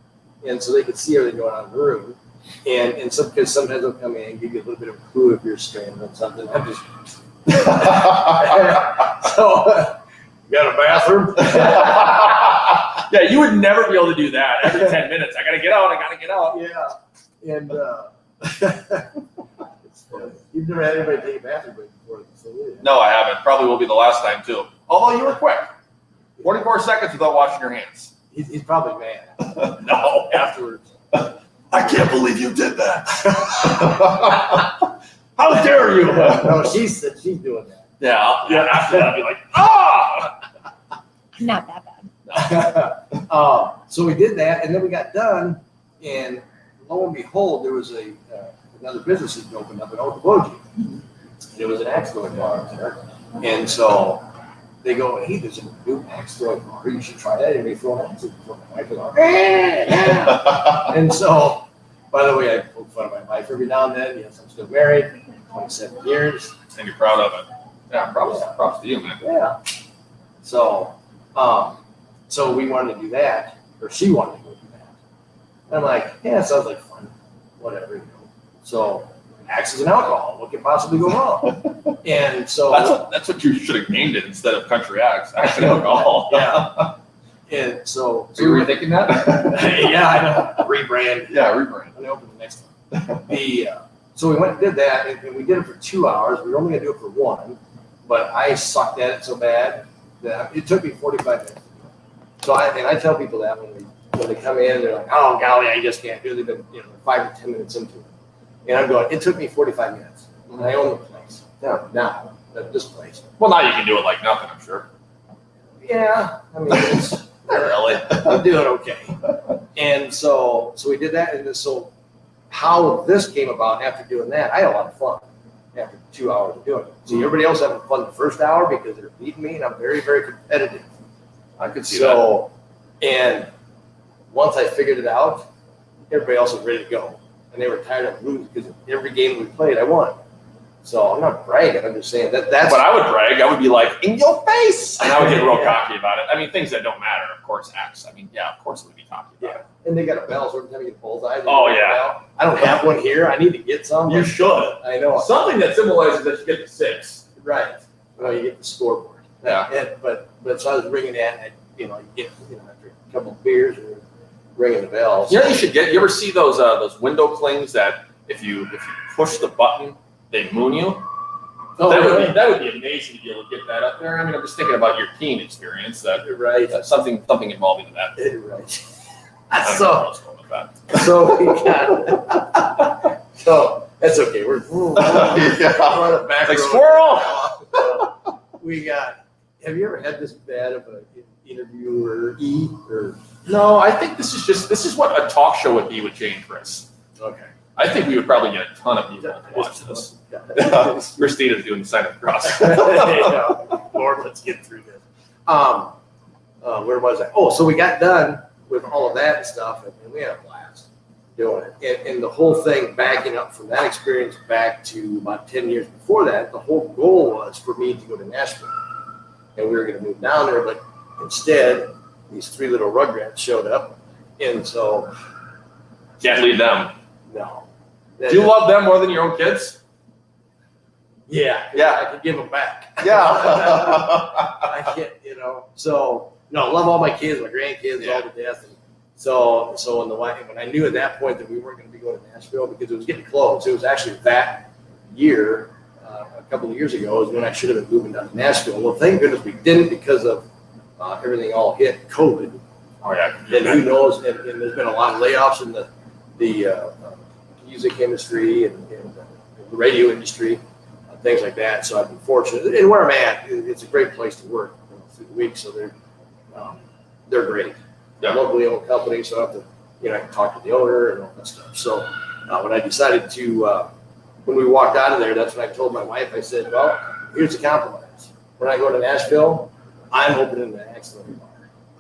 S4: And so they could see everything going on in the room. And because sometimes they'll come in and give you a little bit of a clue if you're stranded on something. I'm just. So, you got a bathroom?
S5: Yeah, you would never be able to do that every 10 minutes. I got to get out.
S4: Yeah. And it's funny. You've never had anybody take a bathroom break before, so yeah.
S5: No, I haven't. Probably will be the last time, too. Although you were quick. 44 seconds without washing your hands.
S4: He's probably mad.
S5: No.
S4: Afterwards.
S5: I can't believe you did that. How dare you?
S4: No, she's doing that.
S5: Yeah. After that, I'd be like, ah!
S6: Not that bad.
S4: So we did that, and then we got done, and lo and behold, there was another business that opened up in Okoboji. And it was an axe throwing bar there. And so they go, hey, there's a new axe throwing bar. You should try that. And they throw an axe. My wife was like, yeah. And so, by the way, I poke fun of my wife every now and then. Yes, I'm still married, 27 years.
S5: And you're proud of it. Yeah, props to you, man.
S4: Yeah. So, so we wanted to do that, or she wanted to go do that. And I'm like, yeah, it sounds like fun. Whatever, you know. So, axes and alcohol. What could possibly go wrong? And so
S5: That's what you should have named it instead of country axe. Axe and alcohol.
S4: Yeah. And so
S5: you were thinking that?
S4: yeah, I know. Rebrand.
S5: Yeah, rebrand.
S4: I'm gonna open the next one. So we went and did that, and we did it for 2 hours. We were only gonna do it for 1, but I sucked at it so bad that it took me 45 minutes. So I tell people that when they come in, they're like, "Oh golly, I just can't do it." They've been 5 to 10 minutes into it, and I'm going. It took me 45 minutes, and I own the place. Now, this place.
S5: Well, now you can do it like nothing, I'm sure.
S4: Yeah, I mean, it's
S5: Really?
S4: I'm doing okay. And so we did that, and so how this came about after doing that, I had a lot of fun after 2 hours of doing it. See, everybody else having fun the first hour because they're beating me, and I'm very, very competitive.
S5: I could see
S4: So, and once I figured it out, everybody else was ready to go, and they were tired of losing because every game we played, I won. So I'm not bragging. I'm just saying that's.
S5: But I would brag. I would be like, in your face. And I would get real cocky about it. I mean, things that don't matter, of course, X. I mean, yeah, of course we'd be cocky about it.
S4: And they got a bell, so every time you get bullseye.
S5: Oh, yeah.
S4: I don't have one here. I need to get some.
S5: You should.
S4: I know.
S5: Something that symbolizes that you get the 6.
S4: Right. Well, you get the scoreboard.
S5: Yeah.
S4: And, but so I was ringing that, and you get after a couple of beers and ringing the bells.
S5: You know, you should get. You ever see those window clings that if you push the button, they moon you?
S4: Oh,
S5: that would be amazing to be able to get that up there. I mean, I'm just thinking about your teen experience.
S4: Right.
S5: Something involving that.
S4: Right.
S5: I don't know
S4: So
S5: where I was going with that.
S4: so we got. So that's okay. We're on the back
S5: Like
S4: road.
S5: squirrel.
S4: We got. Have you ever had this bad of an interviewer or?
S5: No, I think this is what a talk show would be with Jay and Chris.
S4: Okay.
S5: I think we would probably get a ton of people to watch this. Christina's doing the sign of the cross.
S4: Lord, let's get through this. Where was I? Oh, so we got done with all of that and stuff, and we had a blast doing it. And the whole thing, backing up from that experience back to about 10 years before that, the whole goal was for me to go to Nashville. And we were going to move down there, but instead, these 3 little rugrats showed up. And so,
S5: Can't leave them.
S4: no.
S5: Do you love them more than your own kids?
S4: Yeah.
S5: Yeah.
S4: I could give them back.
S5: Yeah.
S4: I can't, So, no, love all my kids, my grandkids, all to death. And so when I knew at that point that we weren't going to be going to Nashville because it was getting close, it was actually that year, a couple of years ago, is when I should have been moving down to Nashville. Well, thank goodness we didn't because of everything all hit COVID.
S5: Oh yeah.
S4: And who knows? And there's been a lot of layoffs in the music industry and the radio industry, things like that. So I've been fortunate. And where I'm at, it's a great place to work through the week. So they're great.
S5: Yeah.
S4: Locally owned company, so I have to, I can talk to the owner and all that stuff. So when I decided to, when we walked out of there, that's when I told my wife, I said, well, here's the compromise. When I go to Nashville, I'm opening an excellent bar.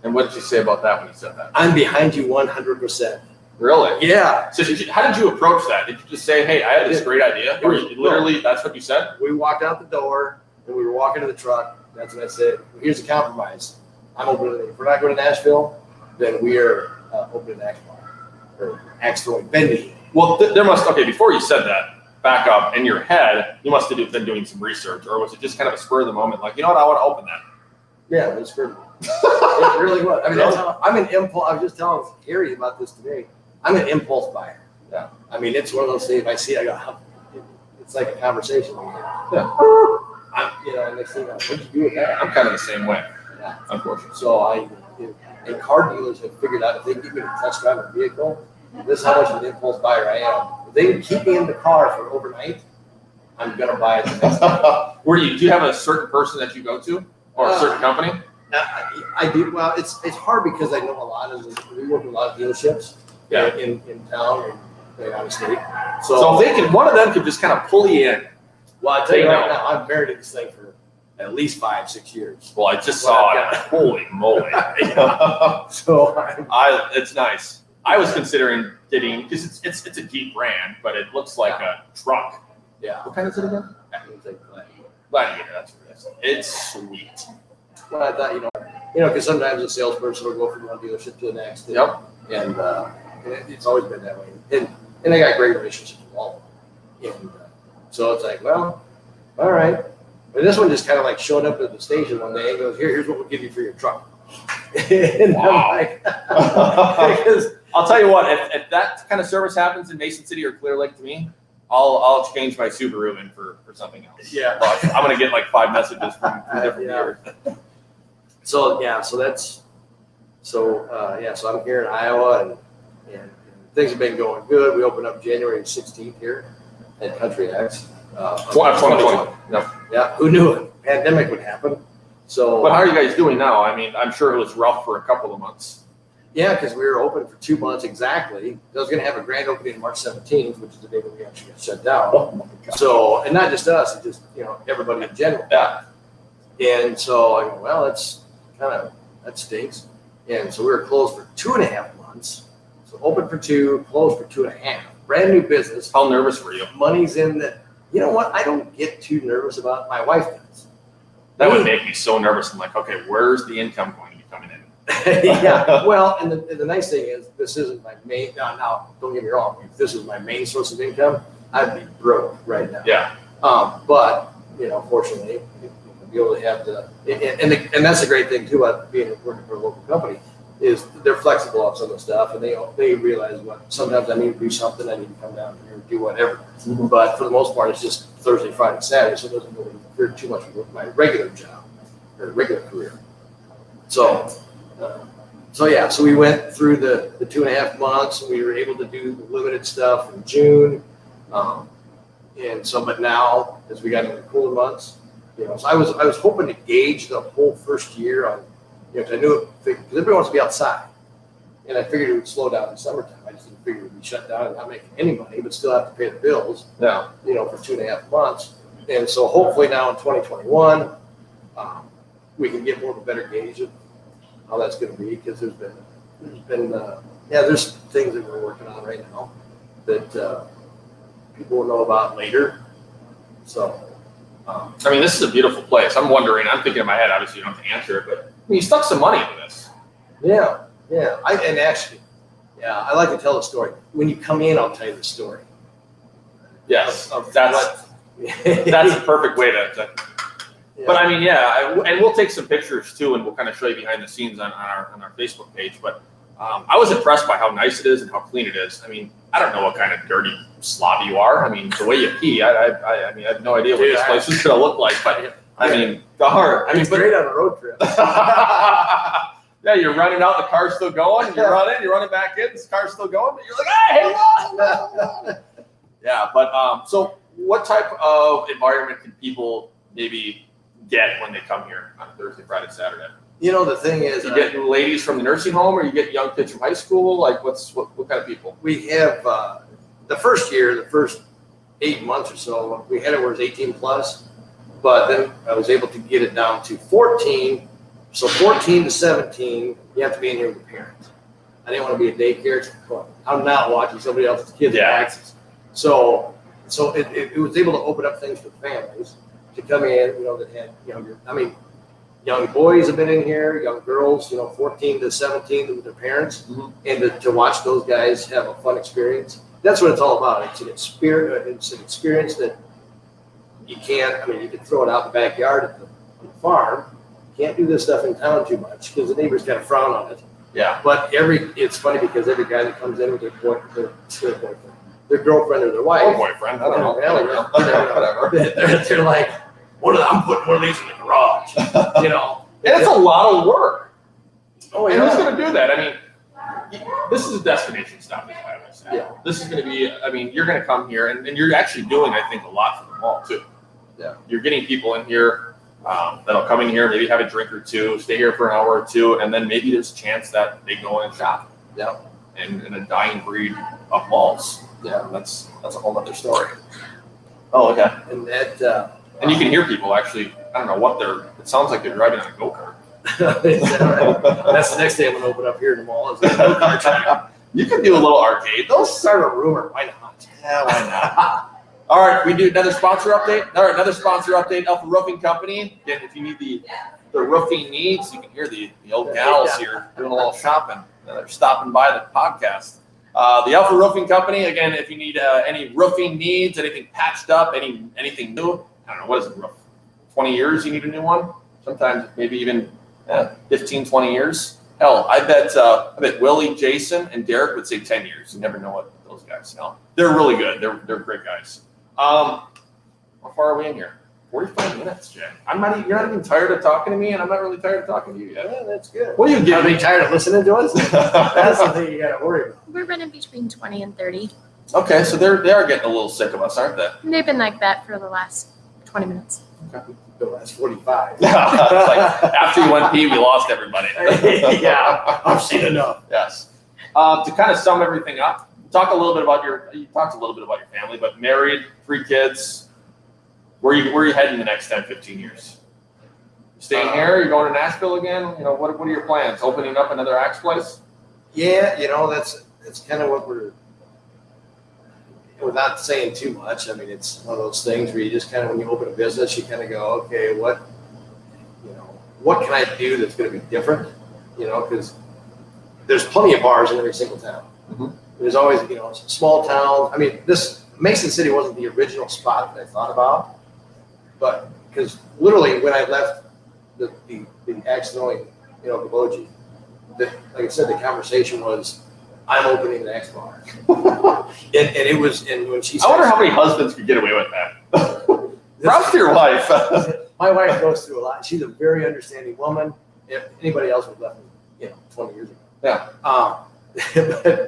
S5: And what did you say about that when you said that?
S4: I'm behind you 100%.
S5: Really?
S4: Yeah.
S5: So how did you approach that? Did you just say, hey, I had this great idea? Or you literally, that's what you said?
S4: We walked out the door and we were walking to the truck. That's when I said, here's the compromise. I'm opening, if we're not going to Nashville, then we are opening an Axe bar or Axe throwing vending.
S5: Well, there must, okay, before you said that, back up, in your head, you must have been doing some research, or was it just kind of a spur of the moment, like, you know what, I want to open that?
S4: Yeah, it was good. It really was. I mean, I'm an impulse. I was just telling Harry about this today. I'm an impulse buyer.
S5: Yeah.
S4: I mean, it's one of those things. If I see it, I go, it's like a conversation.
S5: Yeah.
S4: And next thing, what'd you do with that?
S5: I'm kind of the same way,
S4: Yeah.
S5: unfortunately.
S4: So and car dealers have figured out if they give me a test drive a vehicle, this is how much of an impulse buyer I am. If they can keep me in the car for overnight, I'm gonna buy it the next day.
S5: Do you have a certain person that you go to, or a certain company?
S4: I do. Well, it's hard because I know a lot of we work with a lot of dealerships.
S5: Yeah.
S4: In town and out of state.
S5: So if one of them could just kind of pull you in.
S4: Well, I tell you right now, I've married this thing for at least 5-6 years.
S5: Well, I just saw it. Holy moly!
S4: So
S5: it's nice. I was considering getting, because it's a Jeep brand, but it looks like a truck.
S4: Yeah.
S5: What kind is it again? Gladiator. That's what it is. It's sweet.
S4: Well, I thought because sometimes a salesperson will go from one dealership to the next. And,
S5: Yep.
S4: And it's always been that way. And I got great relationships with all of them. And so it's like, well, all right. But this one just kind of like showed up at the station one day and goes, here's what we'll give you for your truck. And
S5: Wow.
S4: I'm like, because
S5: I'll tell you what, if that kind of service happens in Mason City or Clear Lake to me, I'll exchange my Subaru in for something else.
S4: Yeah.
S5: But I'm gonna get like 5 messages from different dealers.
S4: so I'm here in Iowa and things have been going good. We opened up January 16th here at Country X.
S5: 2020. No.
S4: Yeah, who knew it? Pandemic would happen. So,
S5: But how are you guys doing now? I mean, I'm sure it was rough for a couple of months.
S4: yeah, because we were open for 2 months exactly. I was going to have a grand opening on March 17th, which is the day that we actually got shut down.
S5: Oh my God.
S4: So, and not just us, it's just, everybody in general.
S5: Yeah.
S4: And so I go, well, that stinks. And so we were closed for 2.5 months. So open for 2, closed for 2.5. Brand new business.
S5: How nervous were you?
S4: Money's in the, you know what? I don't get too nervous about. My wife does.
S5: That would make me so nervous. I'm like, okay, where's the income going to be coming in?
S4: Yeah. Well, and the nice thing is, this isn't my main. Now, don't get me wrong. If this was my main source of income, I'd be broke right now.
S5: Yeah.
S4: But fortunately, be able to have and that's the great thing too about working for a local company is they're flexible on some of the stuff, and they realize what sometimes I need to do something, I need to come down here and do whatever.
S5: Mm-hmm.
S4: But for the most part, it's just Thursday, Friday, Saturday, so it doesn't really interfere too much with my regular job or regular career. So we went through the 2.5 months, and we were able to do the limited stuff in June, but now as we got into the cooler months, so I was hoping to gauge the whole first year on, because I knew because everybody wants to be outside, and I figured it would slow down in summertime. I just didn't figure it would be shut down and not making any money, but still have to pay the bills.
S5: Yeah.
S4: For 2.5 months, and so hopefully now in 2021, we can get more of a better gauge of how that's going to be, because there's things that we're working on right now that people will know about later. So.
S5: I mean, this is a beautiful place. I'm thinking in my head, obviously you don't have to answer it, but you stuck some money into this.
S4: Yeah. I like to tell the story. When you come in, I'll tell you the story.
S5: Yes, that's the perfect way to
S4: Yeah.
S5: But I mean, and we'll take some pictures too, and we'll kind of show you behind the scenes on our Facebook page. But I was impressed by how nice it is and how clean it is. I mean, I don't know what kind of dirty slob you are. I mean, the way you pee, I mean, I have no idea what this place is going to look like. But I mean,
S4: it's great on a road trip.
S5: Yeah, you're running out, the car's still going. You're running back in, the car's still going. But you're like, hey, whoa. Yeah, but so what type of environment can people maybe get when they come here on Thursday, Friday, Saturday?
S4: The thing is,
S5: You get ladies from the nursing home, or you get young kids from high school? Like, what kind of people?
S4: we have the first 8 months or so, we had it where it was 18 plus, but then I was able to get it down to 14. So 14 to 17, you have to be in here with a parent. I didn't want to be a daycare. I'm not watching somebody else's kids' taxes. So it was able to open up things for families to come in, that had young boys have been in here, young girls, 14 to 17 with their parents, and to watch those guys have a fun experience. That's what it's all about. It's an experience that you can't, you can throw it out in the backyard at the farm. You can't do this stuff in town too much because the neighbors kind of frown on it.
S5: Yeah.
S4: But it's funny because every guy that comes in with their boyfriend, their girlfriend or their wife.
S5: Or boyfriend, I don't know.
S4: Whatever. They're like, I'm putting one of these in the garage,
S5: And it's a lot of work.
S4: Oh,
S5: And who's going to do that? I mean, this is a destination stop, is what I would say.
S4: Yeah.
S5: This is going to be, you're going to come here, and you're actually doing, I think, a lot for the mall, too.
S4: Yeah.
S5: You're getting people in here that'll come in here, maybe have a drink or two, stay here for an hour or two, and then maybe there's a chance that they go and shop.
S4: Yeah.
S5: And in a dying breed of malls.
S4: Yeah.
S5: That's a whole other story. Oh, okay.
S4: And that.
S5: And you can hear people actually, I don't know what it sounds like they're driving on a go-kart.
S4: Is that right? That's the next day I'm going to open up here in the mall. Is the go-kart track.
S5: You can do a little arcade.
S4: Those start a rumor. Why not?
S5: Yeah, why not? All right, we do another sponsor update. All right, another sponsor update. Alpha Roofing Company. Again, if you need the roofing needs, you can hear the old gals here doing a little shopping. They're stopping by the podcast. The Alpha Roofing Company. Again, if you need any roofing needs, anything patched up, anything new. I don't know, what is it, roof? 20 years you need a new one? Sometimes maybe even 15, 20 years. Hell, I bet Willie, Jason, and Derek would say 10 years. You never know what those guys know. They're really good. They're great guys. How far are we in here? 45 minutes, Jay. You're not even tired of talking to me, and I'm not really tired of talking to you yet.
S4: Yeah, that's good.
S5: What are you
S4: Are
S5: giving?
S4: they tired of listening to us? That's the thing you got to worry about.
S6: We're running between 20 and 30.
S5: Okay, so they are getting a little sick of us, aren't they?
S6: And they've been like that for the last 20 minutes.
S4: No, that's 45.
S5: It's like, after you went pee, we lost everybody.
S4: Yeah, I've seen enough.
S5: Yes. To kind of sum everything up, you talked a little bit about your family, but married, 3 kids. Where are you heading the next 10, 15 years? You staying here? Are you going to Nashville again? You know, what are your plans? Opening up another axe place?
S4: Yeah, that's kind of what we're, without saying too much. I mean, it's one of those things where you just kind of, when you open a business, you kind of go, okay, what can I do that's going to be different? Because there's plenty of bars in every single town.
S5: Mm-hmm.
S4: There's always, small towns. I mean, this Mason City wasn't the original spot that I thought about, but because literally when I left the accidentally, Gaboji, like I said, the conversation was, I'm opening the X bar. and it was, and when she said,
S5: I wonder how many husbands could get away with that. Props to your wife.
S4: My wife goes through a lot. She's a very understanding woman. If anybody else would have left me, 20 years ago.
S5: Yeah.
S4: But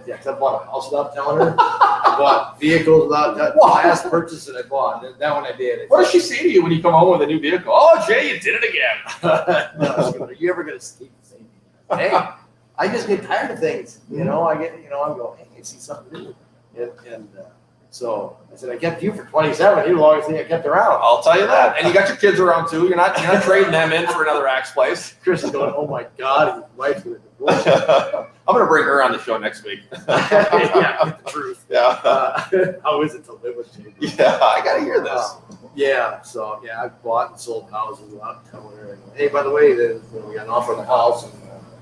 S4: yeah, 'cause I bought a house without telling her. I bought vehicles without telling her. The last purchase that I bought, that one I did.
S5: What does she say to you when you come home with a new vehicle? Oh, Jay, you did it again.
S4: No, she goes, are you ever going to keep the same thing? Hey, I just get tired of things. I'm going, hey, I see something new. And so I said, I kept you for 27. You're the longest thing I kept around.
S5: I'll tell you that. And you got your kids around too. You're not trading them in for another axe place.
S4: Chris is going, oh my God, his wife's going to divorce him.
S5: I'm going to bring her on the show next week.
S4: Yeah, get the truth.
S5: Yeah.
S4: How is it to live with you?
S5: Yeah, I got to hear this.
S4: So I've bought and sold houses without telling her. And, hey, by the way, we got an offer on the house and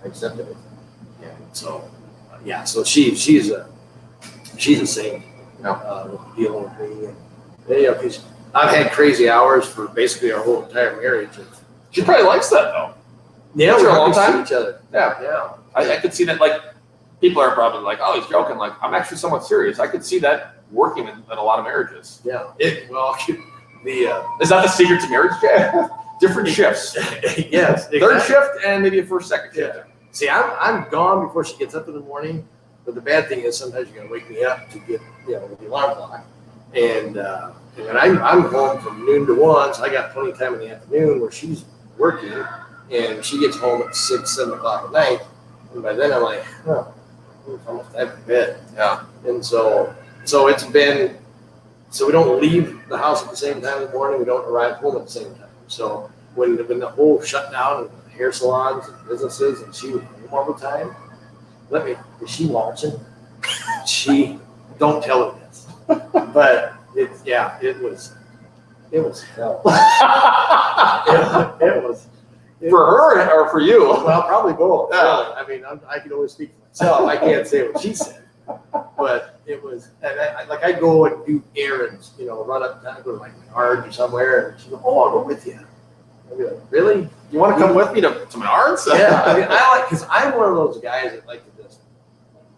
S4: I accepted it. Yeah. So so she's a saint. Dealing with me, and because I've had crazy hours for basically our whole entire marriage. And
S5: She probably likes that though.
S4: yeah,
S5: For
S4: we're
S5: a long
S4: happy to
S5: time?
S4: see each other.
S5: Yeah. I could see that. Like, people are probably like, "Oh, he's joking." Like, I'm actually somewhat serious. I could see that working in a lot of marriages.
S4: Yeah. Is
S5: Is that the secret to marriage, Jay? Different shifts.
S4: yes,
S5: Third shift and maybe a first, second shift.
S4: Yeah. See, I'm gone before she gets up in the morning. But the bad thing is sometimes you're gonna wake me up to get with the alarm clock, and then I'm home from noon to 1, so I got plenty of time in the afternoon where she's working, and she gets home at 6, 7 o'clock at night, and by then I'm like, it's almost time for bed.
S5: Yeah.
S4: And so it's been, so we don't leave the house at the same time in the morning. We don't arrive home at the same time. So when the whole shutdown of hair salons and businesses, and she was home all the time. Is she watching? She, don't tell her this. But it was hell. it was.
S5: For her or for you?
S4: Well, probably both.
S5: Yeah.
S4: Really. I mean, I can always speak for myself. I can't say what she said. But it was, and I go and do errands, run up and go to like Menards or somewhere, and she goes, "Oh, I'll go with you." I'd be like, "Really?
S5: You want to come with me to Menards?"
S4: Yeah, I mean, because I'm one of those guys that like to just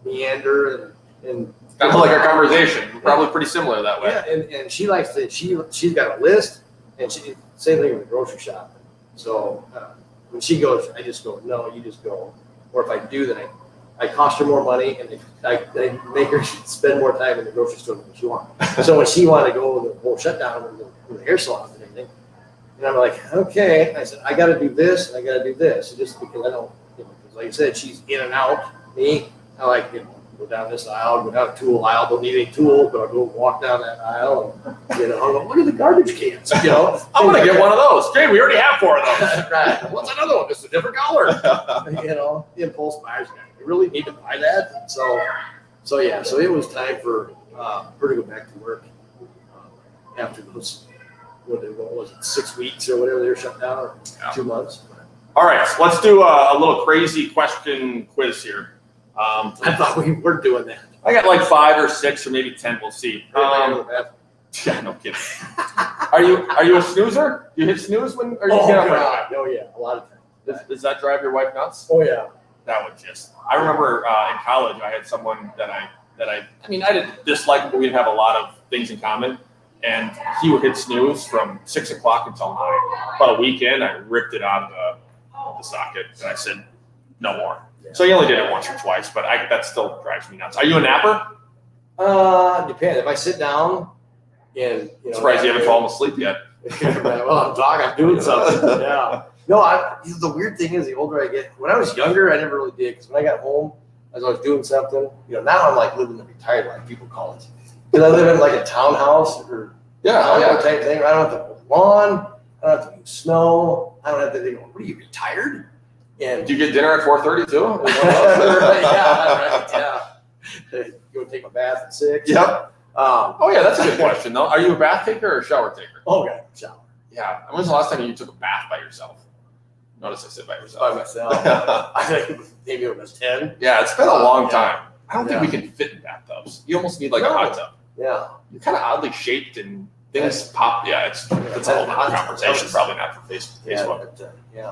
S4: meander and
S5: Kind of like our conversation. Probably pretty similar that way.
S4: Yeah, and she likes to. She's got a list, and same thing with the grocery shop. So when she goes, I just go, no, you just go. Or if I do, then I cost her more money, and I make her spend more time in the grocery store than she wants. So when she wanted to go with the whole shutdown and the hair salon and everything, and I'm like, okay. I said, I got to do this, and I got to do this, just because I don't, because like I said, she's in and out. Me, I like, go down this aisle, go down a tool aisle, don't need any tools, but I'll go walk down that aisle and, I'll go, look at the garbage cans,
S5: I'm going to get one of those. Jay, we already have 4 of those.
S4: Right.
S5: What's another one? Just a different color.
S4: Impulse buyers, you really need to buy that. And so it was time for her to go back to work after those, what was it, 6 weeks or whatever they were shut down, or 2 months.
S5: All right, so let's do a little crazy question quiz here.
S4: I thought we were doing that.
S5: I got like 5 or 6 or maybe 10. We'll see. Yeah, no kidding. Are you a snoozer? Do you hit snooze when? Or you get up right away?
S4: Oh yeah, a lot of times.
S5: Does that drive your wife nuts?
S4: Oh yeah.
S5: That would just. I remember in college, I had someone that I didn't dislike, but we didn't have a lot of things in common. And he would hit snooze from 6 o'clock until 9. About a weekend, I ripped it out of the socket, and I said, no more. So he only did it once or twice, but that still drives me nuts. Are you a napper?
S4: Depends. If I sit down and
S5: Surprised you haven't fallen asleep yet.
S4: Well, I'm talking, I'm doing something. Yeah. No, the weird thing is, the older I get, when I was younger, I never really did. Because when I got home, as I was doing something, now I'm like living the retired life, people call it. Because I live in like a townhouse or type thing. I don't have to mow lawn. I don't have to do snow. I don't have to think, what are you, retired? And
S5: Do you get dinner at 4:30 too?
S4: Yeah. Go take a bath at 6.
S5: Yep. That's a good question though. Are you a bath taker or a shower taker?
S4: Okay, shower.
S5: Yeah. When's the last time you took a bath by yourself? Notice I said by
S4: By
S5: yourself.
S4: myself. I think maybe it was 10.
S5: Yeah, it's been a long
S4: Yeah.
S5: time. I don't think we can fit in bathtubs. You almost need like a hot tub.
S4: Yeah.
S5: You're kind of oddly shaped and things pop. Yeah, that's a whole other conversation. Probably not for Facebook.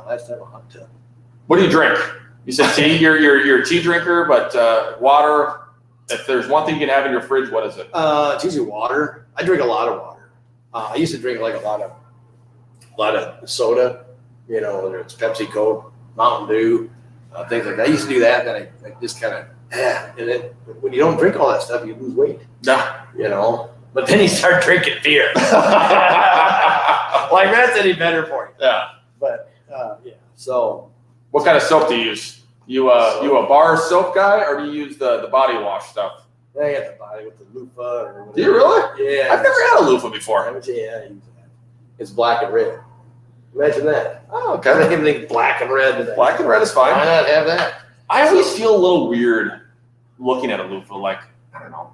S4: Last time a hot tub.
S5: What do you drink? You said tea. You're a tea drinker, but water. If there's one thing you can have in your fridge, what is it?
S4: It's usually water. I drink a lot of water. I used to drink like a lot of soda, whether it's Pepsi, Coke, Mountain Dew, things like that. I used to do that, and then I just kind of, and then when you don't drink all that stuff, you lose weight.
S5: No.
S4: But then you start drinking beer. Like that's any better for you.
S5: Yeah.
S4: But so
S5: What kind of soap do you use? You a bar soap guy, or do you use the body wash stuff?
S4: I got the body with the loofah or whatever.
S5: Do you really?
S4: Yeah.
S5: I've never had a loofah before.
S4: I use that. It's black and red. Imagine that.
S5: Oh,
S4: I
S5: okay.
S4: don't even think black and red today.
S5: Black and red is
S4: Why
S5: fine.
S4: not have that?
S5: I always feel a little weird looking at a loofah. Like, I don't know.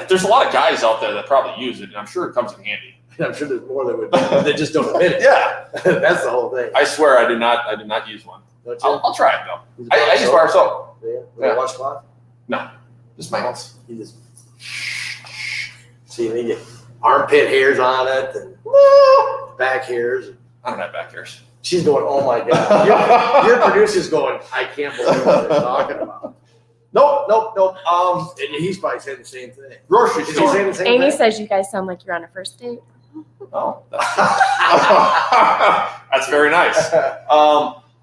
S5: There's a lot of guys out there that probably use it, and I'm sure it comes in handy.
S4: I'm sure there's more that would. They just don't admit it.
S5: Yeah.
S4: That's the whole thing.
S5: I swear I did not use one.
S4: Don't you?
S5: I'll try it though.
S4: Use
S5: I use bar soap.
S4: Yeah.
S5: Yeah.
S4: Washcloth.
S5: Just my hands.
S4: You just see, they get armpit hairs on it and back hairs.
S5: I don't have back hairs.
S4: She's going, oh my God. Your producer's going, I can't believe what they're talking about. Nope. And he's probably saying the same thing.
S5: Grocery
S4: Is he
S5: store.
S4: saying the same
S6: Amy
S4: thing?
S6: says you guys sound like you're on a first date.
S5: Oh, that's very nice.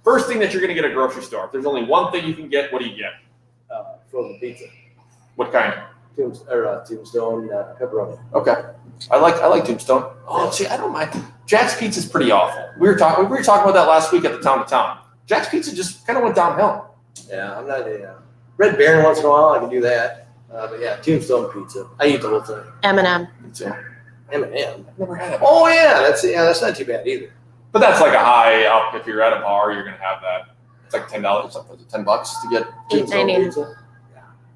S5: First thing that you're going to get at a grocery store. If there's only one thing you can get, what do you get?
S4: Frozen pizza.
S5: What kind?
S4: Tombstone, pepperoni.
S5: Okay. I like Tombstone. Oh, see, I don't mind. Jack's Pizza's pretty awful. We were talking about that last week at the Town to Town. Jack's Pizza just kind of went downhill.
S4: Yeah, I'm not a Red Baron once in a while. I can do that. But yeah, Tombstone pizza. I eat the whole thing.
S6: M&M.
S4: M&M.
S5: Never had it.
S4: Oh yeah, that's not too bad either.
S5: But that's like a high up. If you're at a bar, you're gonna have that. It's like $10, something, $10 to get Tombstone
S6: $8.99.
S5: pizza.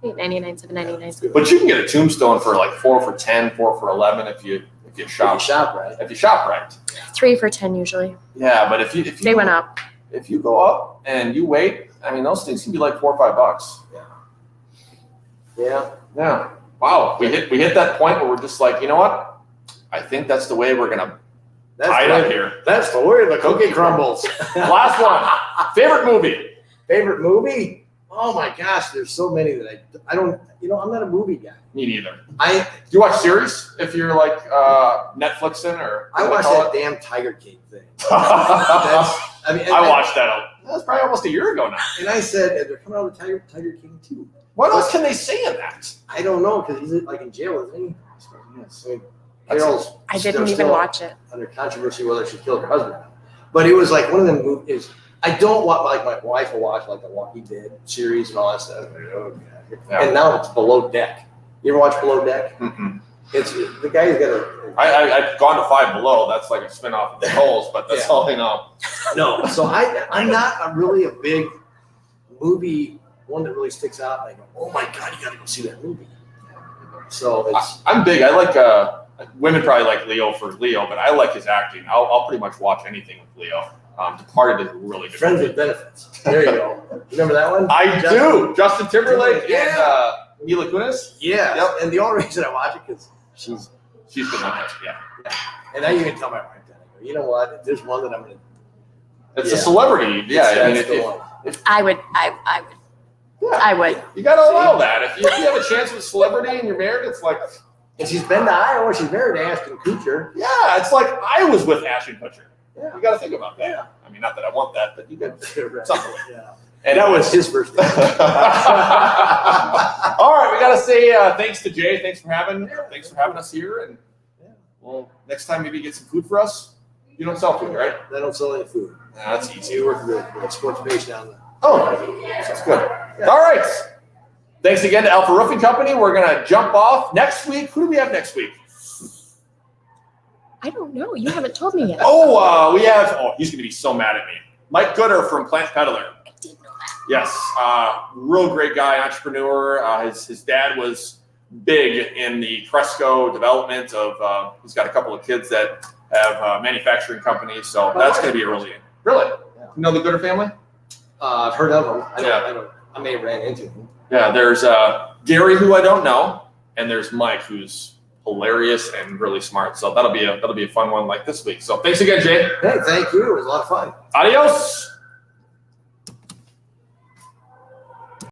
S6: $8.99, $7.99.
S5: But you can get a Tombstone for like 4 for $10, 4 for $11 if you shop.
S4: If you shop right.
S5: If you shop right.
S6: 3 for $10 usually.
S5: Yeah, but if you
S6: They went up.
S5: If you go up and you wait, I mean those things can be like $4 or $5.
S4: Yeah.
S5: Yeah. Wow. We hit that point where we're just like, you know what? I think that's the way we're gonna tie it up here.
S4: That's the way the cookie crumbles.
S5: Last one. Favorite movie.
S4: Favorite movie? Oh my gosh, there's so many that I don't. I'm not a movie guy.
S5: Me neither.
S4: I
S5: Do you watch series if you're like Netflixing or?
S4: watched that damn Tiger King thing.
S5: I watched that. That's probably almost a year ago now.
S4: And I said, they're coming out with Tiger King 2.
S5: What else can they say in that?
S4: I don't know, because he's like in jail, isn't he?
S5: Yes.
S4: I mean, Carol's
S6: I didn't even
S4: still
S6: watch it.
S4: under controversy whether she killed her husband. But it was like one of them movies. I don't want, like, my wife will watch like the Walking Dead series and all that stuff. I'm like, oh God.
S5: Yeah.
S4: And now it's Below Deck. You ever watch Below Deck?
S5: Mm-mm.
S4: It's the guy's got a.
S5: I've gone to Five Below. That's like a spinoff of the Holes, but that's all I know.
S4: No, so I'm not really a big movie one that really sticks out. I go, oh my God, you got to go see that movie. So it's.
S5: I'm big. I like women probably like Leo for Leo, but I like his acting. I'll pretty much watch anything with Leo. Departed is a really good
S4: Friends
S5: movie.
S4: with Benefits. There you go. Remember that one?
S5: I do. Justin Timberlake
S4: Yeah.
S5: and Mila Kunis.
S4: Yeah.
S5: Yep.
S4: And the only reason I watch it because she's.
S5: She's good on that. Yeah.
S4: And I even tell my wife that. I go, you know what? If there's one that I'm going to.
S5: It's a celebrity. Yeah. I mean,
S4: That's the
S5: if,
S4: one.
S6: I would.
S5: yeah,
S6: I would.
S5: you got to allow that. If you have a chance with a celebrity and you're married, it's like,
S4: And she's been to Iowa. She's married to Ashton Kutcher.
S5: yeah, it's like I was with Ashton Kutcher.
S4: Yeah.
S5: You got to think about that.
S4: Yeah.
S5: I mean, not that I want that, but you could.
S4: Right.
S5: Something.
S4: Yeah.
S5: And
S4: That was his first name.
S5: All right, we got to say thanks to Jay. Thanks for having us here, and Well, next time maybe get some food for us. You don't sell food, right?
S4: They don't sell any food.
S5: That's easy.
S4: You work the sports base down there.
S5: Oh, that's good. All right. Thanks again to Alpha Roofing Company. We're gonna jump off next week. Who do we have next week?
S6: I don't know. You haven't told me yet.
S5: We have. Oh, he's gonna be so mad at me. Mike Gooder from Plant Peddler.
S6: I did know that.
S5: Yes, real great guy, entrepreneur. His dad was big in the Cresco development of. He's got a couple of kids that have manufacturing companies, so that's going to be really. Yeah. You know the Gooder family?
S4: I've heard of them.
S5: Yeah.
S4: I may have ran into them.
S5: Yeah, there's Gary, who I don't know, and there's Mike, who's hilarious and really smart. So that'll be a fun one like this week. So thanks again, Jay.
S4: Hey, thank you. It was a lot of fun.
S5: Adios.